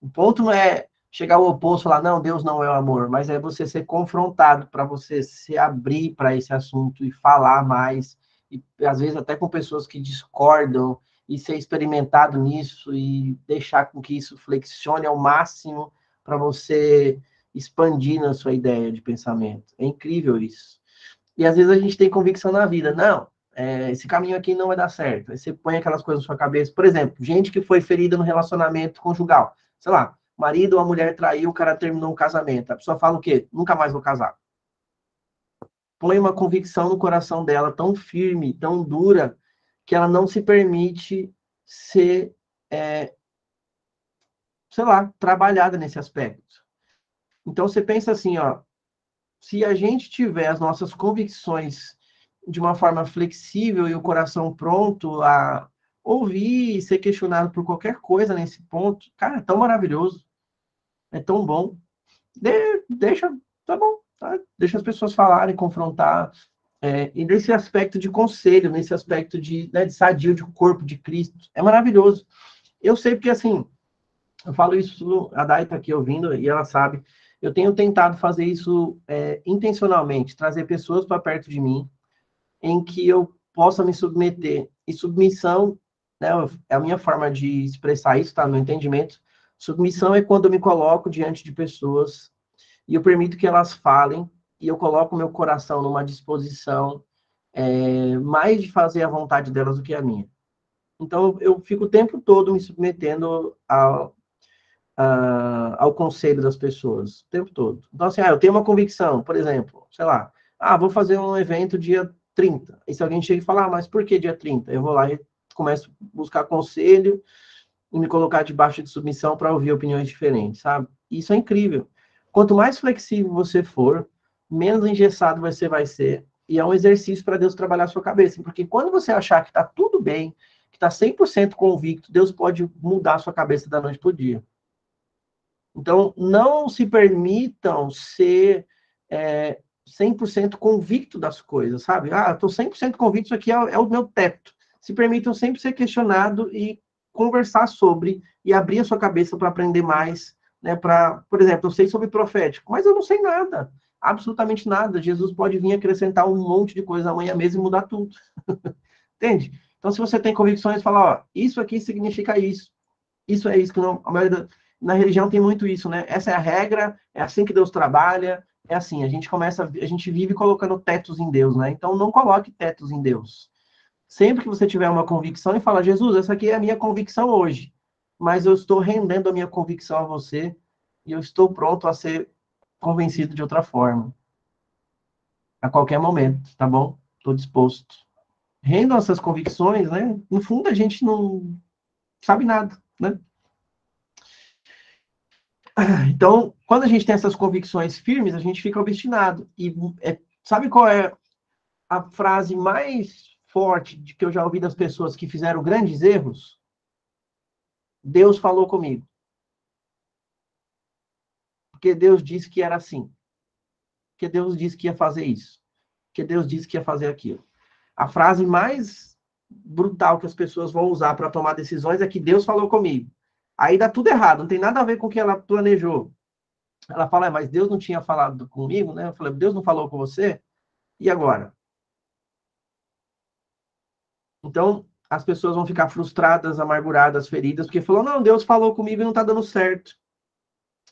Speaker 1: O ponto não é chegar ao oposto e falar, não, Deus não é o amor, mas é você ser confrontado para você se abrir para esse assunto e falar mais, e às vezes até com pessoas que discordam, e ser experimentado nisso e deixar com que isso flexione ao máximo para você expandir na sua ideia de pensamento. É incrível isso. E às vezes a gente tem convicção na vida, não, esse caminho aqui não vai dar certo. Aí você põe aquelas coisas na sua cabeça. Por exemplo, gente que foi ferida no relacionamento conjugal. Sei lá, marido ou a mulher traiu, o cara terminou um casamento. A pessoa fala o quê? Nunca mais vou casar. Põe uma convicção no coração dela tão firme, tão dura, que ela não se permite ser, sei lá, trabalhada nesse aspecto. Então você pensa assim, ó, se a gente tiver as nossas convicções de uma forma flexível e o coração pronto a ouvir e ser questionado por qualquer coisa nesse ponto, cara, é tão maravilhoso, é tão bom. Deixa, tá bom, tá? Deixa as pessoas falarem, confrontar. E nesse aspecto de conselho, nesse aspecto de sadio de corpo de Cristo, é maravilhoso. Eu sei porque, assim, eu falo isso, a Dai está aqui ouvindo e ela sabe, eu tenho tentado fazer isso intencionalmente, trazer pessoas para perto de mim, em que eu possa me submeter. E submissão, né, é a minha forma de expressar isso, tá? No entendimento. Submissão é quando eu me coloco diante de pessoas e eu permito que elas falem e eu coloco meu coração numa disposição mais de fazer a vontade delas do que a minha. Então, eu fico o tempo todo me submetendo ao conselho das pessoas, o tempo todo. Então, assim, eu tenho uma convicção, por exemplo, sei lá, vou fazer um evento dia 30. E se alguém chega e falar, mas por que dia 30? Eu vou lá e começo a buscar conselho e me colocar debaixo de submissão para ouvir opiniões diferentes, sabe? Isso é incrível. Quanto mais flexível você for, menos engessado você vai ser. E é um exercício para Deus trabalhar a sua cabeça. Porque quando você achar que está tudo bem, que está 100% convicto, Deus pode mudar a sua cabeça da noite para o dia. Então, não se permitam ser 100% convicto das coisas, sabe? Estou 100% convicto, isso aqui é o meu teto. Se permitam sempre ser questionado e conversar sobre, e abrir a sua cabeça para aprender mais, né? Por exemplo, eu sei sobre profético, mas eu não sei nada, absolutamente nada. Jesus pode vir acrescentar um monte de coisa amanhã mesmo e mudar tudo. Entende? Então, se você tem convicções, fala, ó, isso aqui significa isso. Isso é isso que não, a maioria na religião tem muito isso, né? Essa é a regra, é assim que Deus trabalha, é assim, a gente vive colocando tetos em Deus, né? Então, não coloque tetos em Deus. Sempre que você tiver uma convicção e fala, Jesus, essa aqui é a minha convicção hoje, mas eu estou rendendo a minha convicção a você e eu estou pronto a ser convencido de outra forma. A qualquer momento, tá bom? Estou disposto. Rendam essas convicções, né? No fundo, a gente não sabe nada, né? Então, quando a gente tem essas convicções firmes, a gente fica obstinado. E sabe qual é a frase mais forte de que eu já ouvi das pessoas que fizeram grandes erros? Deus falou comigo. Porque Deus disse que era assim. Porque Deus disse que ia fazer isso. Porque Deus disse que ia fazer aquilo. A frase mais brutal que as pessoas vão usar para tomar decisões é que Deus falou comigo. Aí dá tudo errado, não tem nada a ver com o que ela planejou. Ela fala, mas Deus não tinha falado comigo, né? Eu falei, Deus não falou com você? E agora? Então, as pessoas vão ficar frustradas, amarguradas, feridas, porque falou, não, Deus falou comigo e não está dando certo.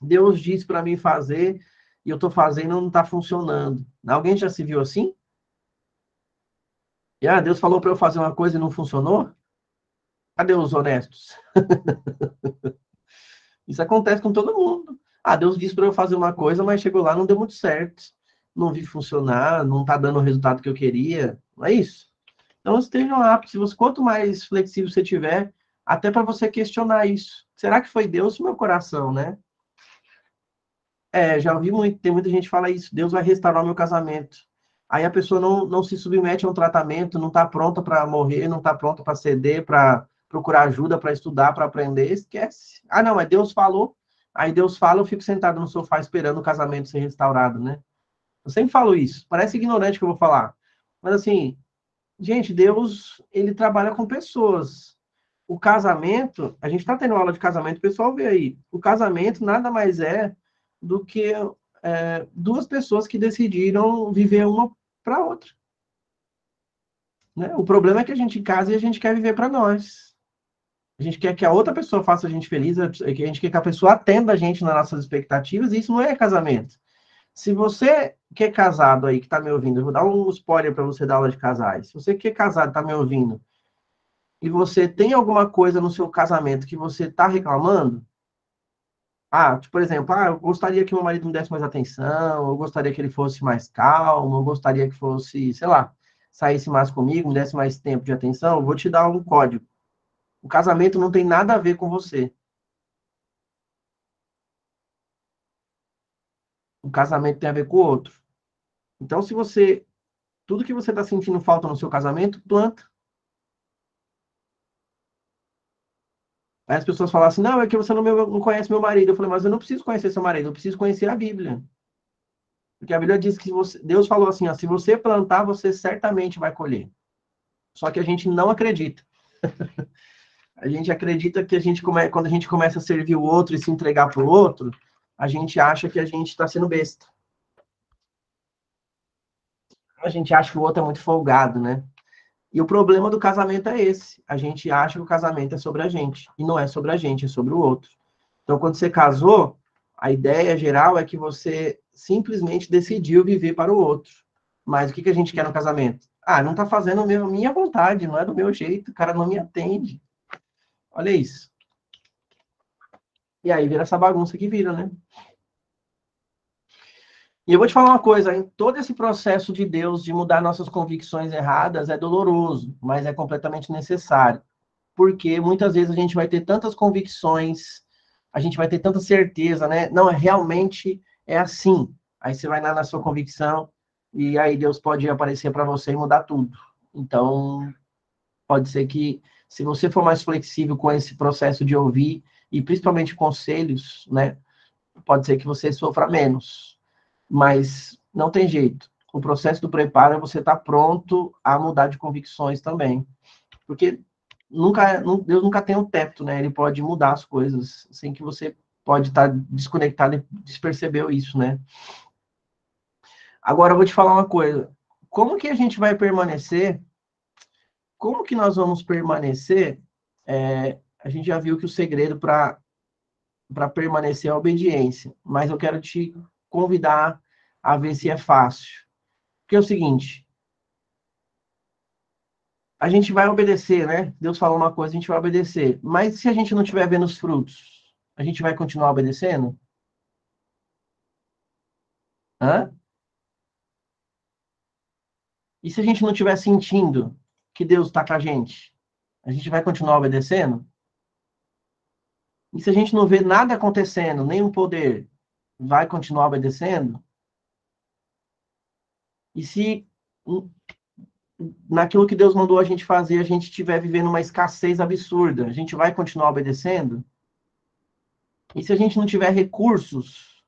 Speaker 1: Deus disse para mim fazer e eu estou fazendo e não está funcionando. Alguém já se viu assim? E, Deus falou para eu fazer uma coisa e não funcionou? Cadê os honestos? Isso acontece com todo mundo. Deus disse para eu fazer uma coisa, mas chegou lá, não deu muito certo. Não vi funcionar, não está dando o resultado que eu queria. Não é isso? Então, estejam aptos. Quanto mais flexível você tiver, até para você questionar isso. Será que foi Deus ou meu coração, né? Já ouvi muito, tem muita gente que fala isso. Deus vai restaurar o meu casamento. Aí a pessoa não se submete a um tratamento, não está pronta para morrer, não está pronta para ceder, para procurar ajuda, para estudar, para aprender. Esquece. Não, mas Deus falou. Aí Deus fala, eu fico sentado no sofá esperando o casamento ser restaurado, né? Eu sempre falo isso. Parece ignorante que eu vou falar. Mas assim, gente, Deus, ele trabalha com pessoas. O casamento, a gente está tendo aula de casamento, o pessoal vê aí. O casamento nada mais é do que duas pessoas que decidiram viver uma para a outra. Né? O problema é que a gente casa e a gente quer viver para nós. A gente quer que a outra pessoa faça a gente feliz, a gente quer que a pessoa atenda a gente nas nossas expectativas, e isso não é casamento. Se você que é casado aí, que está me ouvindo, eu vou dar um spoiler para você dar aula de casais. Se você que é casado está me ouvindo, e você tem alguma coisa no seu casamento que você está reclamando, tipo, por exemplo, eu gostaria que meu marido me desse mais atenção, eu gostaria que ele fosse mais calmo, eu gostaria que fosse, sei lá, saísse mais comigo, me desse mais tempo de atenção, eu vou te dar um código. O casamento não tem nada a ver com você. O casamento tem a ver com o outro. Então, tudo que você está sentindo falta no seu casamento, planta. Aí as pessoas falam assim, não, é que você não conhece meu marido. Eu falei, mas eu não preciso conhecer seu marido, eu preciso conhecer a Bíblia. Porque a Bíblia diz que Deus falou assim, se você plantar, você certamente vai colher. Só que a gente não acredita. A gente acredita que quando a gente começa a servir o outro e se entregar para o outro, a gente acha que a gente está sendo besta. A gente acha que o outro é muito folgado, né? E o problema do casamento é esse. A gente acha que o casamento é sobre a gente. E não é sobre a gente, é sobre o outro. Então, quando você casou, a ideia geral é que você simplesmente decidiu viver para o outro. Mas o que a gente quer no casamento? Não está fazendo a minha vontade, não é do meu jeito, o cara não me atende. Olha isso. E aí vira essa bagunça que vira, né? E eu vou te falar uma coisa, em todo esse processo de Deus de mudar nossas convicções erradas é doloroso, mas é completamente necessário. Porque muitas vezes a gente vai ter tantas convicções, a gente vai ter tanta certeza, né? Não, realmente é assim. Aí você vai lá na sua convicção e aí Deus pode aparecer para você e mudar tudo. Então, pode ser que, se você for mais flexível com esse processo de ouvir, e principalmente conselhos, né? Pode ser que você sofra menos. Mas não tem jeito. O processo do preparo é você estar pronto a mudar de convicções também. Porque Deus nunca tem um teto, né? Ele pode mudar as coisas sem que você pode estar desconectado e despercebeu isso, né? Agora eu vou te falar uma coisa. Como que a gente vai permanecer como que nós vamos permanecer? A gente já viu que o segredo para permanecer é a obediência, mas eu quero te convidar a ver se é fácil. Porque é o seguinte, a gente vai obedecer, né? Deus falou uma coisa, a gente vai obedecer. Mas se a gente não estiver vendo os frutos, a gente vai continuar obedecendo? Hã? E se a gente não estiver sentindo que Deus está com a gente vai continuar obedecendo? E se a gente não vê nada acontecendo, nenhum poder, vai continuar obedecendo? E se naquilo que Deus mandou a gente fazer, a gente estiver vivendo uma escassez absurda, a gente vai continuar obedecendo? E se a gente não tiver recursos?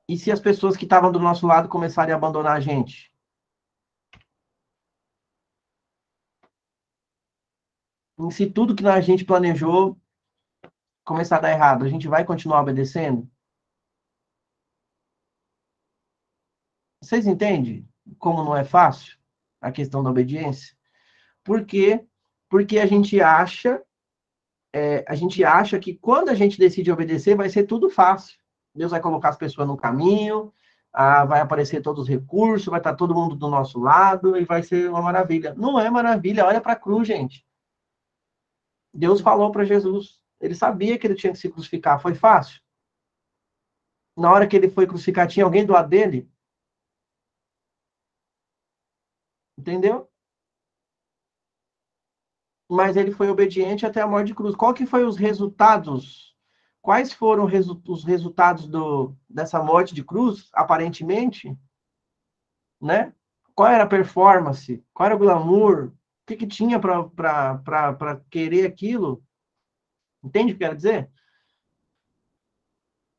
Speaker 1: E se as pessoas que estavam do nosso lado começarem a abandonar a gente? E se tudo que a gente planejou começar a dar errado, a gente vai continuar obedecendo? Vocês entendem como não é fácil a questão da obediência? Por quê? Porque a gente acha que quando a gente decide obedecer, vai ser tudo fácil. Deus vai colocar as pessoas no caminho, vai aparecer todos os recursos, vai estar todo mundo do nosso lado e vai ser uma maravilha. Não é maravilha, olha para a cruz, gente. Deus falou para Jesus. Ele sabia que ele tinha que se crucificar. Foi fácil? Na hora que ele foi crucificar, tinha alguém do lado dele? Entendeu? Mas ele foi obediente até a morte de cruz. Qual que foi os resultados? Quais foram os resultados dessa morte de cruz, aparentemente? Né? Qual era a performance? Qual era o glamour? O que tinha para querer aquilo? Entende o que eu quero dizer?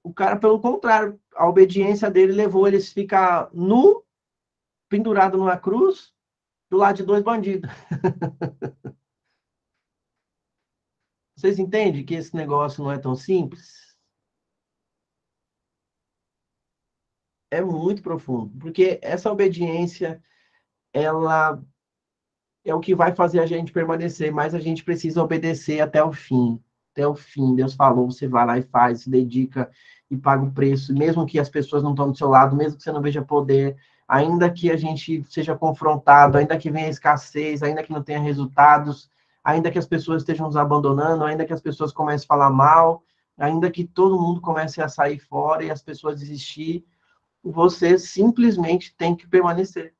Speaker 1: O cara, pelo contrário, a obediência dele levou ele a ficar nu, pendurado numa cruz, do lado de dois bandidos. Vocês entendem que esse negócio não é tão simples? É muito profundo, porque essa obediência, ela é o que vai fazer a gente permanecer, mas a gente precisa obedecer até o fim. Até o fim. Deus falou, você vai lá e faz, se dedica e paga o preço, mesmo que as pessoas não estão do seu lado, mesmo que você não veja poder, ainda que a gente seja confrontado, ainda que venha escassez, ainda que não tenha resultados, ainda que as pessoas estejam nos abandonando, ainda que as pessoas comecem a falar mal, ainda que todo mundo comece a sair fora e as pessoas desistir, você simplesmente tem que permanecer.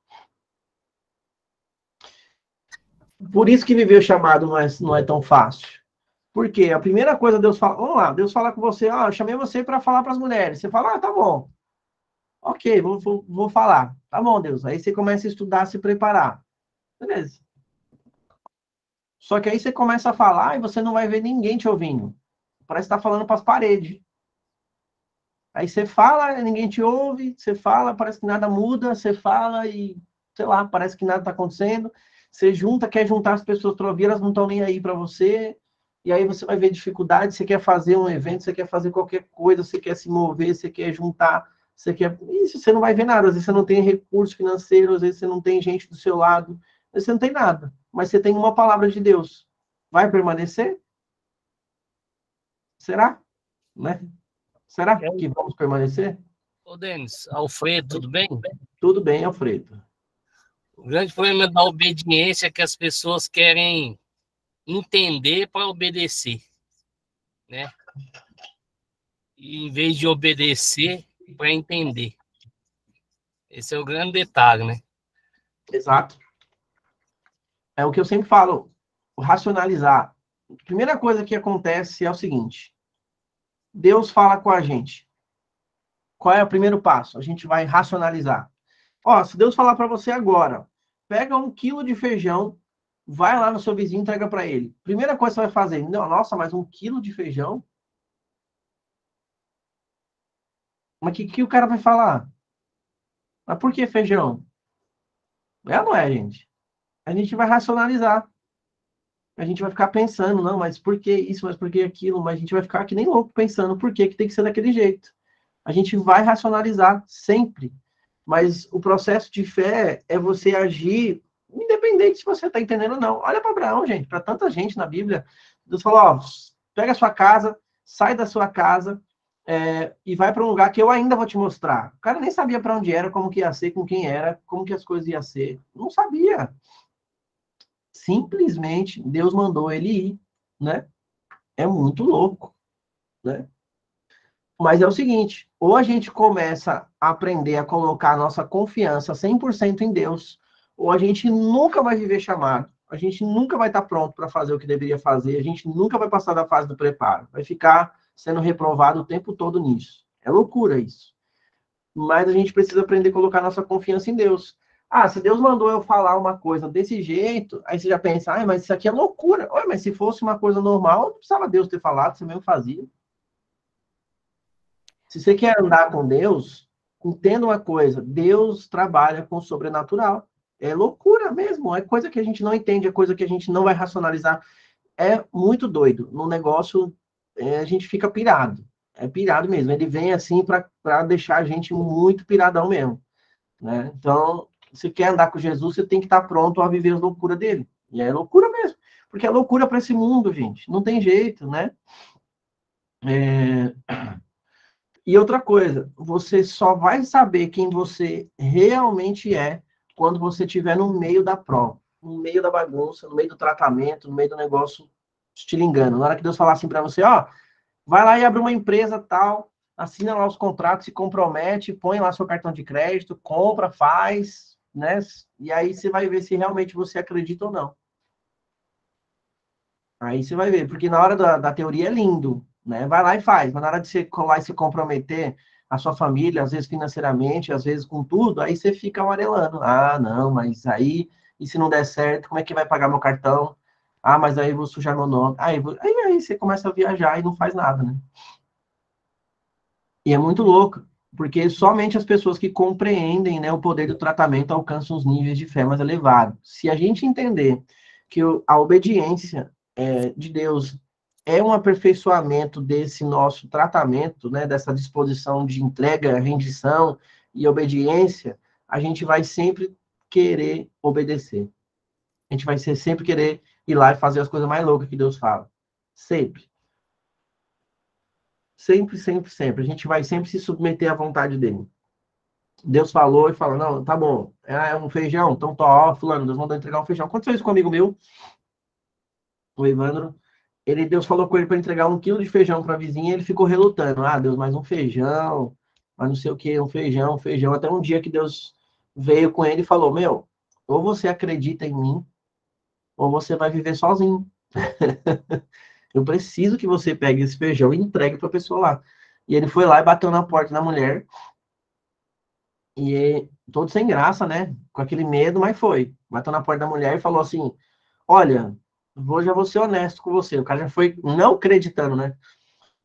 Speaker 1: Por isso que viver o chamado não é tão fácil. Porque a primeira coisa Deus fala, vamos lá, Deus fala com você, eu chamei você para falar para as mulheres. Você fala, tá bom. Ok, vou falar. Tá bom, Deus. Aí você começa a estudar, se preparar. Beleza. Só que aí você começa a falar e você não vai ver ninguém te ouvindo. Parece que tá falando para as paredes. Aí você fala, ninguém te ouve, você fala, parece que nada muda, você fala e, sei lá, parece que nada está acontecendo. Você junta, quer juntar as pessoas para ouvir, elas não estão nem aí para você. E aí você vai ver dificuldade, você quer fazer um evento, você quer fazer qualquer coisa, você quer se mover, você quer juntar, você quer... Isso, você não vai ver nada. Às vezes você não tem recurso financeiro, às vezes você não tem gente do seu lado, às vezes você não tem nada. Mas você tem uma palavra de Deus. Vai permanecer? Será? Né? Será que vamos permanecer?
Speaker 3: Ô, Denis, Alfredo, tudo bem?
Speaker 1: Tudo bem, Alfredo.
Speaker 3: O grande problema da obediência é que as pessoas querem entender para obedecer, né? E, em vez de obedecer para entender. Esse é o grande detalhe, né?
Speaker 1: Exato. É o que eu sempre falo, racionalizar. A primeira coisa que acontece é o seguinte, Deus fala com a gente. Qual é o primeiro passo? A gente vai racionalizar. Ó, se Deus falar para você agora, pega 1 quilo de feijão, vai lá no seu vizinho e entrega para ele. Primeira coisa que você vai fazer, não, nossa, mas 1 quilo de feijão? Mas o que o cara vai falar? Mas por que feijão? É ou não é, gente? A gente vai racionalizar. A gente vai ficar pensando, não, mas por que isso, mas por que aquilo? Mas a gente vai ficar que nem louco pensando por que tem que ser daquele jeito. A gente vai racionalizar sempre. Mas o processo de fé é você agir Independente se você está entendendo ou não. Olha para Abraão, gente, para tanta gente na Bíblia. Deus falou, ó, pega a sua casa, sai da sua casa e vai para um lugar que eu ainda vou te mostrar. O cara nem sabia para onde era, como que ia ser, com quem era, como que as coisas iam ser. Não sabia. Simplesmente Deus mandou ele ir, né? É muito louco, né? Mas é o seguinte, ou a gente começa a aprender a colocar a nossa confiança 100% em Deus, ou a gente nunca vai viver chamado, a gente nunca vai estar pronto para fazer o que deveria fazer, a gente nunca vai passar da fase do preparo, vai ficar sendo reprovado o tempo todo nisso. É loucura isso. Mas a gente precisa aprender a colocar nossa confiança em Deus. Ah, se Deus mandou eu falar uma coisa desse jeito, aí você já pensa, ah, mas isso aqui é loucura. Olha, mas se fosse uma coisa normal, não precisava Deus ter falado, você mesmo fazia. Se você quer andar com Deus, entenda uma coisa, Deus trabalha com o sobrenatural. É loucura mesmo, é coisa que a gente não entende, é coisa que a gente não vai racionalizar. É muito doido. No negócio, a gente fica pirado. É pirado mesmo. Ele vem assim para deixar a gente muito piradão mesmo. Né? Então, se quer andar com Jesus, você tem que estar pronto a viver as loucuras dele. E é loucura mesmo. Porque é loucura para esse mundo, gente. Não tem jeito, né? E outra coisa, você só vai saber quem você realmente é quando você estiver no meio da prova, no meio da bagunça, no meio do tratamento, no meio do negócio estilingando. Na hora que Deus falar assim para você, ó, vai lá e abre uma empresa tal, assina lá os contratos, se compromete, põe lá seu cartão de crédito, compra, faz, né? E aí você vai ver se realmente você acredita ou não. Aí você vai ver, porque na hora da teoria é lindo, né? Vai lá e faz, mas na hora de você colar e se comprometer a sua família, às vezes financeiramente, às vezes com tudo, aí você fica amarelando. Ah, não, mas aí, e se não der certo, como é que vai pagar meu cartão? Ah, mas aí eu vou sujar meu nome. Aí você começa a viajar e não faz nada, né? E é muito louco, porque somente as pessoas que compreendem, né, o poder do tratamento alcançam os níveis de fé mais elevados. Se a gente entender que a obediência de Deus é um aperfeiçoamento desse nosso tratamento, né, dessa disposição de entrega, rendição e obediência, a gente vai sempre querer obedecer. A gente vai sempre querer ir lá e fazer as coisas mais loucas que Deus fala. Sempre. Sempre, sempre, sempre. A gente vai sempre se submeter à vontade dele. Deus falou e fala, não, tá bom, é um feijão, então tô, ó, fulano, Deus mandou entregar um feijão. Aconteceu isso com um amigo meu, o Evandro, Deus falou com ele para entregar 1 quilo de feijão para a vizinha, e ele ficou relutando, ah, Deus, mais um feijão, mas não sei o que, um feijão, até um dia que Deus veio com ele e falou, meu, ou você acredita em mim, ou você vai viver sozinho. Eu preciso que você pegue esse feijão e entregue para a pessoa lá. E ele foi lá e bateu na porta da mulher, e todo sem graça, né? Com aquele medo, mas foi. Bateu na porta da mulher e falou assim: olha, já vou ser honesto com você. O cara já foi não acreditando, né?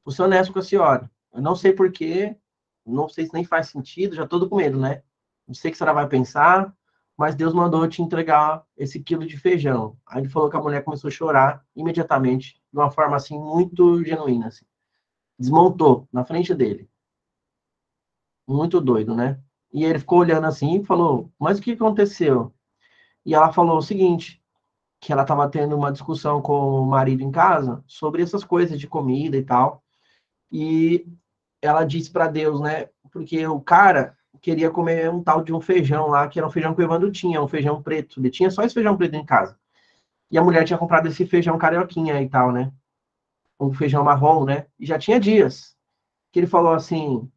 Speaker 1: Vou ser honesto com a senhora. Eu não sei porquê, não sei se nem faz sentido, já tô com medo, né? Não sei o que a senhora vai pensar, mas Deus mandou eu te entregar esse quilo de feijão. Aí ele falou que a mulher começou a chorar imediatamente, de uma forma assim, muito genuína. Assim. Desmontou na frente dele. Muito doido, né? E ele ficou olhando assim e falou: mas o que aconteceu? E ela falou o seguinte: que ela estava tendo uma discussão com o marido em casa sobre essas coisas de comida e tal. E ela disse para Deus, né? Porque o cara queria comer um tal de um feijão lá, que era um feijão que o Evandro tinha, um feijão preto. Ele tinha só esse feijão preto em casa. E a mulher tinha comprado esse feijão carioquinha e tal, né? Um feijão marrom, né? E já tinha dias que ele falou assim: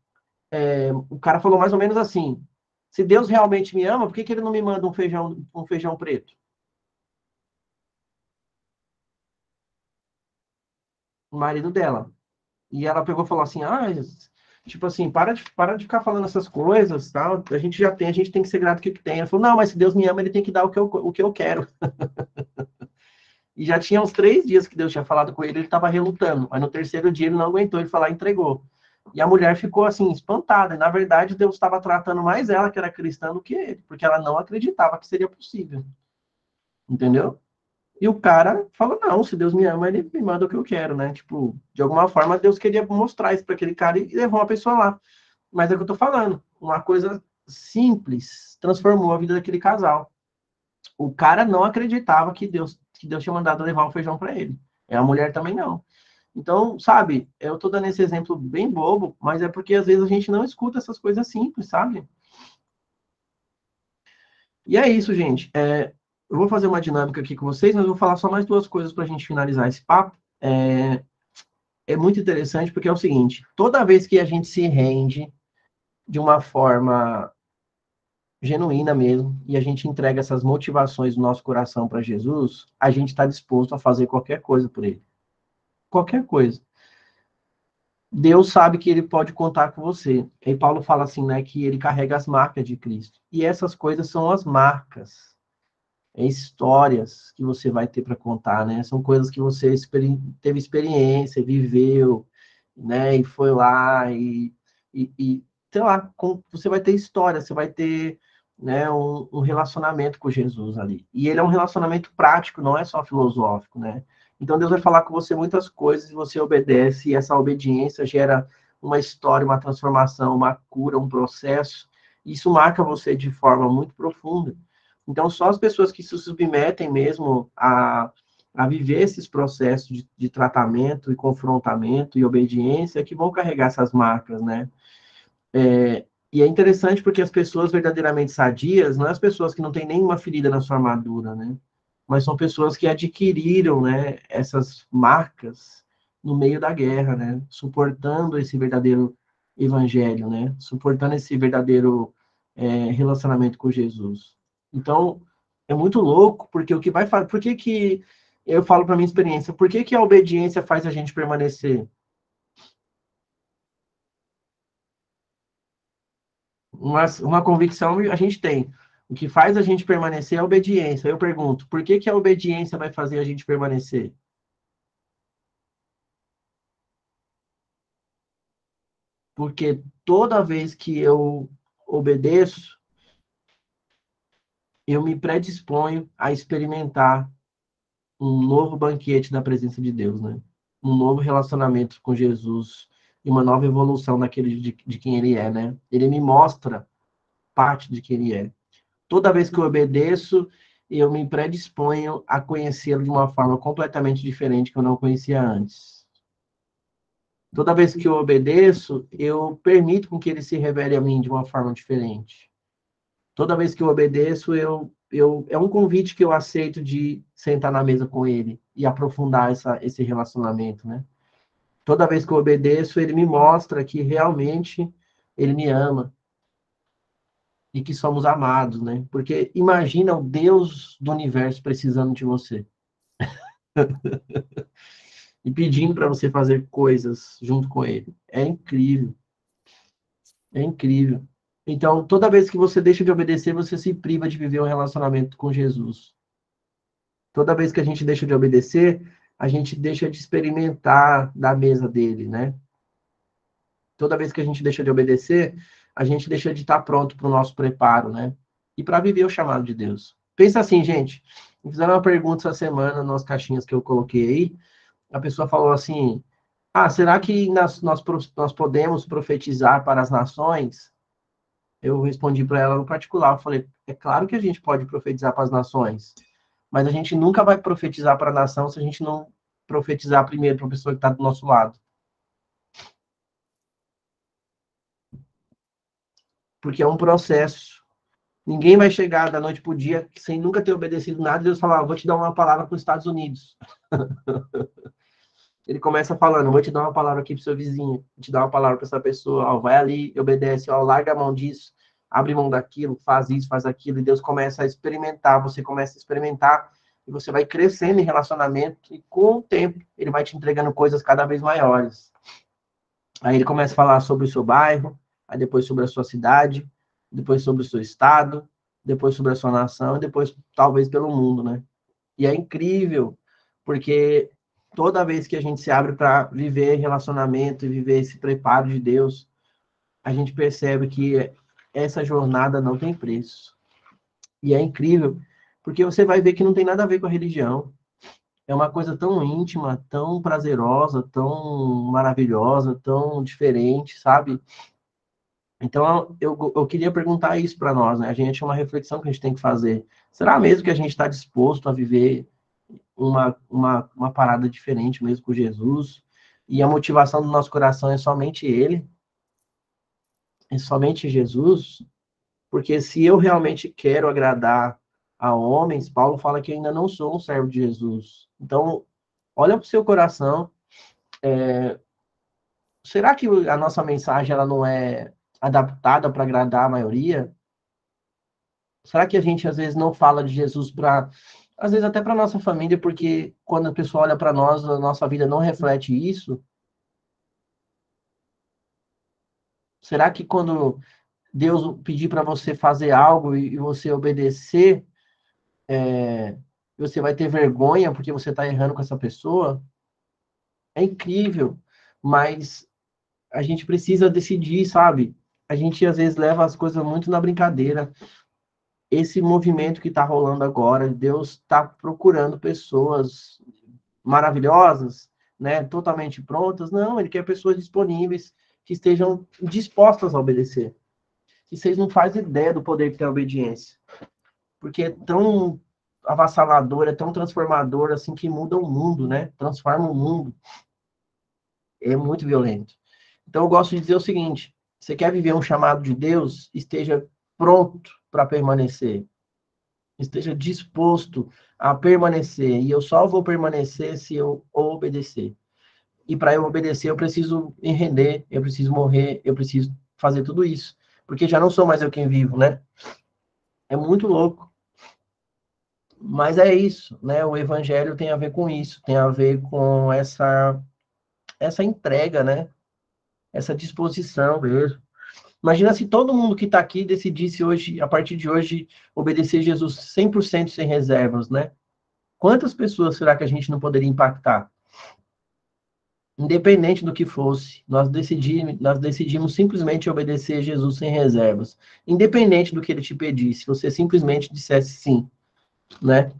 Speaker 1: o cara falou mais ou menos assim: se Deus realmente me ama, por que ele não me manda um feijão preto? O marido dela. E ela pegou e falou assim: tipo assim, para de ficar falando essas coisas, tal. A gente tem que ser grato com o que tem. Ela falou: não, mas se Deus me ama, ele tem que dar o que eu quero. E já tinha uns 3 dias que Deus tinha falado com ele, ele estava relutando. Mas no terceiro dia ele não aguentou, ele falou, entregou. E a mulher ficou assim, espantada. E, na verdade, Deus estava tratando mais ela, que era cristã, do que ele, porque ela não acreditava que seria possível. Entendeu? E o cara falou, não, se Deus me ama, ele me manda o que eu quero, né? Tipo, de alguma forma, Deus queria mostrar isso para aquele cara e levou uma pessoa lá. Mas é o que eu tô falando. Uma coisa simples transformou a vida daquele casal. O cara não acreditava que Deus tinha mandado levar o feijão para ele. A mulher também não. Então, sabe, eu estou dando esse exemplo bem bobo, mas é porque às vezes a gente não escuta essas coisas simples, sabe? E é isso, gente. Eu vou fazer uma dinâmica aqui com vocês, mas eu vou falar só mais duas coisas para a gente finalizar esse papo. É muito interessante porque é o seguinte: toda vez que a gente se rende de uma forma genuína mesmo, e a gente entrega essas motivações do nosso coração para Jesus, a gente está disposto a fazer qualquer coisa por ele. Qualquer coisa. Deus sabe que ele pode contar com você. E Paulo fala assim, né, que ele carrega as marcas de Cristo. E essas coisas são as marcas, histórias que você vai ter para contar, né? São coisas que você teve experiência, viveu, né? E foi lá e sei lá, você vai ter história, você vai ter, né, um relacionamento com Jesus ali. E ele é um relacionamento prático, não é só filosófico, né? Então Deus vai falar com você muitas coisas e você obedece, e essa obediência gera uma história, uma transformação, uma cura, um processo. Isso marca você de forma muito profunda. Então, só as pessoas que se submetem mesmo a viver esses processos de tratamento e confrontamento e obediência que vão carregar essas marcas, né? E é interessante porque as pessoas verdadeiramente sadias não são as pessoas que não têm nenhuma ferida na sua armadura, né? Mas são pessoas que adquiriram, né, essas marcas no meio da guerra, né? Suportando esse verdadeiro evangelho, né? Suportando esse verdadeiro relacionamento com Jesus. Então, é muito louco, porque o que vai fazer... Por que eu falo para minha experiência? Por que a obediência faz a gente permanecer? Uma convicção a gente tem. O que faz a gente permanecer é a obediência. Eu pergunto, por que a obediência vai fazer a gente permanecer? Porque toda vez que eu obedeço, eu me predisponho a experimentar um novo banquete da presença de Deus, né? Um novo relacionamento com Jesus e uma nova evolução daquele de quem ele é, né? Ele me mostra parte de quem ele é. Toda vez que eu obedeço, eu me predisponho a conhecê-lo de uma forma completamente diferente que eu não conhecia antes. Toda vez que eu obedeço, eu permito com que ele se revele a mim de uma forma diferente. Toda vez que eu obedeço, é um convite que eu aceito de sentar na mesa com ele e aprofundar esse relacionamento, né? Toda vez que eu obedeço, ele me mostra que realmente ele me ama e que somos amados, né? Porque imagina o Deus do universo precisando de você e pedindo para você fazer coisas junto com ele. É incrível, é incrível. Então, toda vez que você deixa de obedecer, você se priva de viver um relacionamento com Jesus. Toda vez que a gente deixa de obedecer, a gente deixa de experimentar da mesa dele, né? Toda vez que a gente deixa de obedecer, a gente deixa de estar pronto para o nosso preparo, né? E para viver o chamado de Deus. Pensa assim, gente. Me fizeram uma pergunta essa semana nas caixinhas que eu coloquei aí. A pessoa falou assim: será que nós podemos profetizar para as nações? Eu respondi para ela no particular. Eu falei: é claro que a gente pode profetizar para as nações, mas a gente nunca vai profetizar para a nação se a gente não profetizar primeiro para a pessoa que está do nosso lado. Porque é um processo. Ninguém vai chegar da noite para o dia sem nunca ter obedecido nada e Deus falar: vou te dar uma palavra para os Estados Unidos. Ele começa falando: vou te dar uma palavra aqui para o seu vizinho, vou te dar uma palavra para essa pessoa, vai ali, obedece, larga a mão disso, abre mão daquilo, faz isso, faz aquilo, e Deus começa a experimentar, você começa a experimentar, e você vai crescendo em relacionamento, e com o tempo, ele vai te entregando coisas cada vez maiores. Aí ele começa a falar sobre o seu bairro, aí depois sobre a sua cidade, depois sobre o seu estado, depois sobre a sua nação, e depois talvez pelo mundo, né? E é incrível, porque toda vez que a gente se abre para viver relacionamento e viver esse preparo de Deus, a gente percebe que essa jornada não tem preço. E é incrível, porque você vai ver que não tem nada a ver com a religião. É uma coisa tão íntima, tão prazerosa, tão maravilhosa, tão diferente, sabe? Então, eu queria perguntar isso para nós, né? A gente é uma reflexão que a gente tem que fazer. Será mesmo que a gente está disposto a viver uma parada diferente mesmo com Jesus? E a motivação do nosso coração é somente Ele? É somente Jesus? Porque se eu realmente quero agradar a homens, Paulo fala que eu ainda não sou um servo de Jesus. Então, olha para o seu coração. Será que a nossa mensagem ela não é adaptada para agradar a maioria? Será que a gente às vezes não fala de Jesus para, às vezes até para nossa família, porque quando a pessoa olha para nós, a nossa vida não reflete isso? Será que quando Deus pedir para você fazer algo e você obedecer, você vai ter vergonha porque você está errando com essa pessoa? É incrível, mas a gente precisa decidir, sabe? A gente às vezes leva as coisas muito na brincadeira. Esse movimento que está rolando agora, Deus está procurando pessoas maravilhosas, né, totalmente prontas. Não, ele quer pessoas disponíveis que estejam dispostas a obedecer. E vocês não fazem ideia do poder que tem a obediência. Porque é tão avassalador, é tão transformador, assim, que muda o mundo, né? Transforma o mundo. É muito violento. Então, eu gosto de dizer o seguinte: você quer viver um chamado de Deus? Esteja pronto para permanecer. Esteja disposto a permanecer. E eu só vou permanecer se eu obedecer. E para eu obedecer, eu preciso me render, eu preciso morrer, eu preciso fazer tudo isso. Porque já não sou mais eu quem vivo, né? É muito louco. Mas é isso, né? O evangelho tem a ver com isso, tem a ver com essa entrega, né? Essa disposição mesmo. Imagina se todo mundo que está aqui decidisse hoje, a partir de hoje, obedecer Jesus 100% sem reservas, né? Quantas pessoas será que a gente não poderia impactar? Independente do que fosse, nós decidimos simplesmente obedecer Jesus sem reservas. Independente do que ele te pedisse, você simplesmente dissesse sim, né?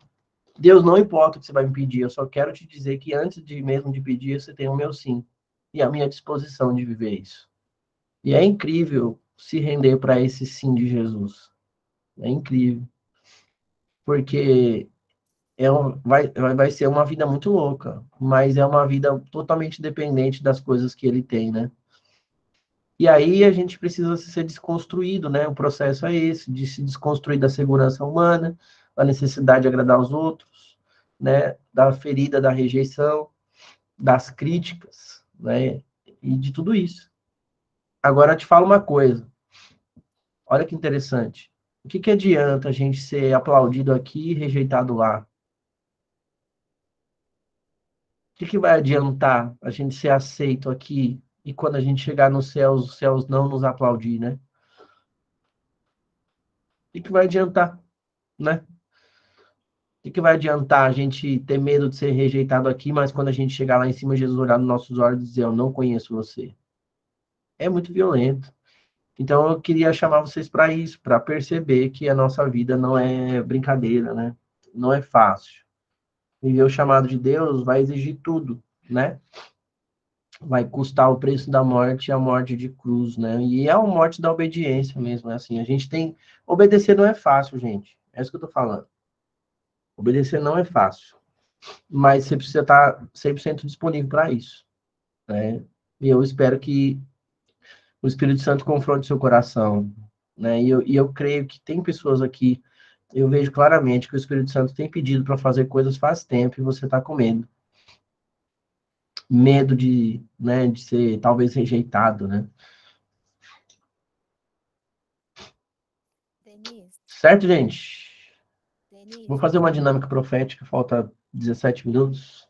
Speaker 1: Deus, não importa o que você vai me pedir, eu só quero te dizer que antes de mesmo de pedir, você tem o meu sim e a minha disposição de viver isso. E é incrível se render para esse sim de Jesus. É incrível. Porque vai ser uma vida muito louca, mas é uma vida totalmente dependente das coisas que ele tem, né? E aí a gente precisa ser desconstruído, né? O processo é esse, de se desconstruir da segurança humana, da necessidade de agradar os outros, né? Da ferida da rejeição, das críticas, né? E de tudo isso. Agora eu te falo uma coisa. Olha que interessante. O que adianta a gente ser aplaudido aqui e rejeitado lá? O que vai adiantar a gente ser aceito aqui e quando a gente chegar no céu, os céus não nos aplaudir, né? O que vai adiantar, né? O que vai adiantar a gente ter medo de ser rejeitado aqui, mas quando a gente chegar lá em cima, Jesus olhar nos nossos olhos e dizer, eu não conheço você? É muito violento. Então, eu queria chamar vocês para isso, para perceber que a nossa vida não é brincadeira, né? Não é fácil. Viver o chamado de Deus vai exigir tudo, né? Vai custar o preço da morte e a morte de cruz, né? E é a morte da obediência mesmo, né? Assim, a gente tem... Obedecer não é fácil, gente. É isso que eu tô falando. Obedecer não é fácil. Mas você precisa estar 100% disponível para isso, né? E eu espero que o Espírito Santo confronte seu coração, né? E eu creio que tem pessoas aqui, eu vejo claramente que o Espírito Santo tem pedido para fazer coisas faz tempo e você está com medo. Medo de, né, de ser talvez rejeitado, né?
Speaker 4: Denise,
Speaker 1: Certo, gente? Vou
Speaker 4: Denise,
Speaker 1: fazer uma dinâmica profética, falta 17 minutos.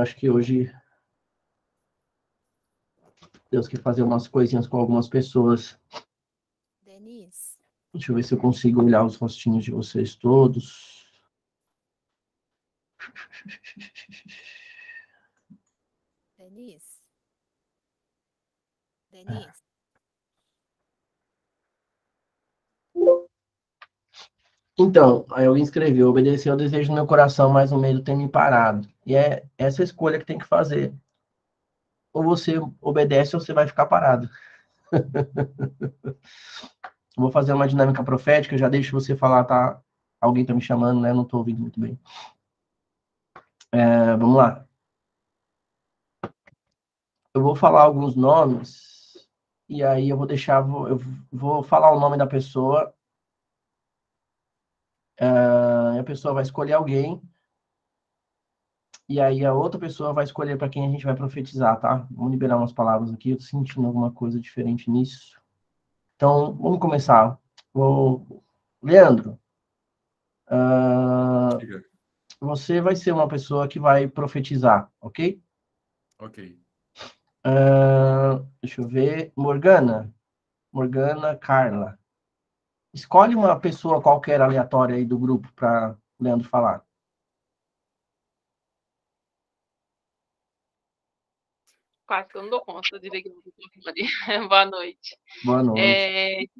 Speaker 1: Acho que hoje Deus quer fazer umas coisinhas com algumas pessoas.
Speaker 4: Denise,
Speaker 1: Deixa eu ver se eu consigo olhar os rostinhos de vocês todos.
Speaker 4: Denise, Denise.
Speaker 1: Então, aí alguém escreveu, obedecer ao desejo do meu coração, mas o medo tem me parado. E é essa escolha que tem que fazer. Ou você obedece ou você vai ficar parado. Vou fazer uma dinâmica profética, já deixo você falar, tá? Alguém tá me chamando, né? Não tô ouvindo muito bem. Vamos lá. Eu vou falar alguns nomes, e aí eu vou falar o nome da pessoa, e a pessoa vai escolher alguém, e aí a outra pessoa vai escolher para quem a gente vai profetizar, tá? Vamos liberar umas palavras aqui, eu tô sentindo alguma coisa diferente nisso. Então, vamos começar. Leandro,
Speaker 5: Diga.
Speaker 1: você vai ser uma pessoa que vai profetizar, ok?
Speaker 5: Ok.
Speaker 1: Deixa eu ver. Morgana, Carla. Escolhe uma pessoa qualquer aleatória aí do grupo para Leandro falar.
Speaker 6: Quase que eu não dou conta de ligar o microfone. Boa noite.
Speaker 1: Boa noite.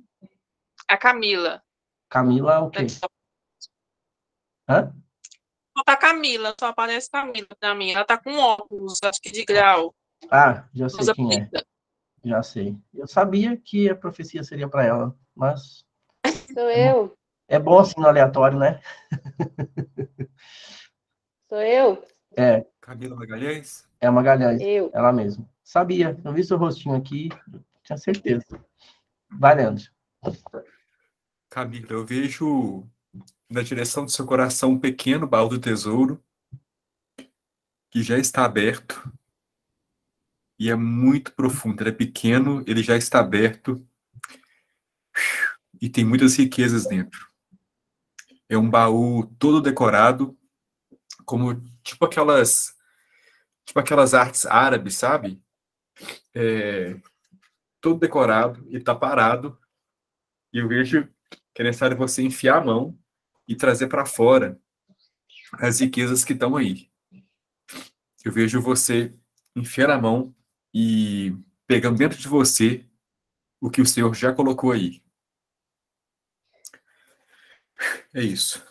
Speaker 6: A Camila.
Speaker 1: Camila, o quê? Hã?
Speaker 6: Só tá Camila, só aparece Camila pra mim. Ela tá com óculos, acho que de grau.
Speaker 1: Ah, já sei
Speaker 6: Usa
Speaker 1: quem é.
Speaker 6: pinta.
Speaker 1: Já sei. Eu sabia que a profecia seria para ela, mas
Speaker 2: Sou eu.
Speaker 1: é bom assim no aleatório, né?
Speaker 2: Sou eu.
Speaker 5: Camila Magalhães?
Speaker 1: É a Magalhães,
Speaker 2: Eu.
Speaker 1: ela mesma. Sabia, eu vi seu rostinho aqui, tinha certeza. Vai, Leandro.
Speaker 5: Camila, eu vejo na direção do seu coração um pequeno baú do tesouro que já está aberto e é muito profundo. Ele é pequeno, ele já está aberto e tem muitas riquezas dentro. É um baú todo decorado, como tipo aquelas artes árabes, sabe? Todo decorado e está parado. E eu vejo que é necessário você enfiar a mão e trazer para fora as riquezas que estão aí. Eu vejo você enfiar a mão e pegando dentro de você o que o Senhor já colocou aí. É isso.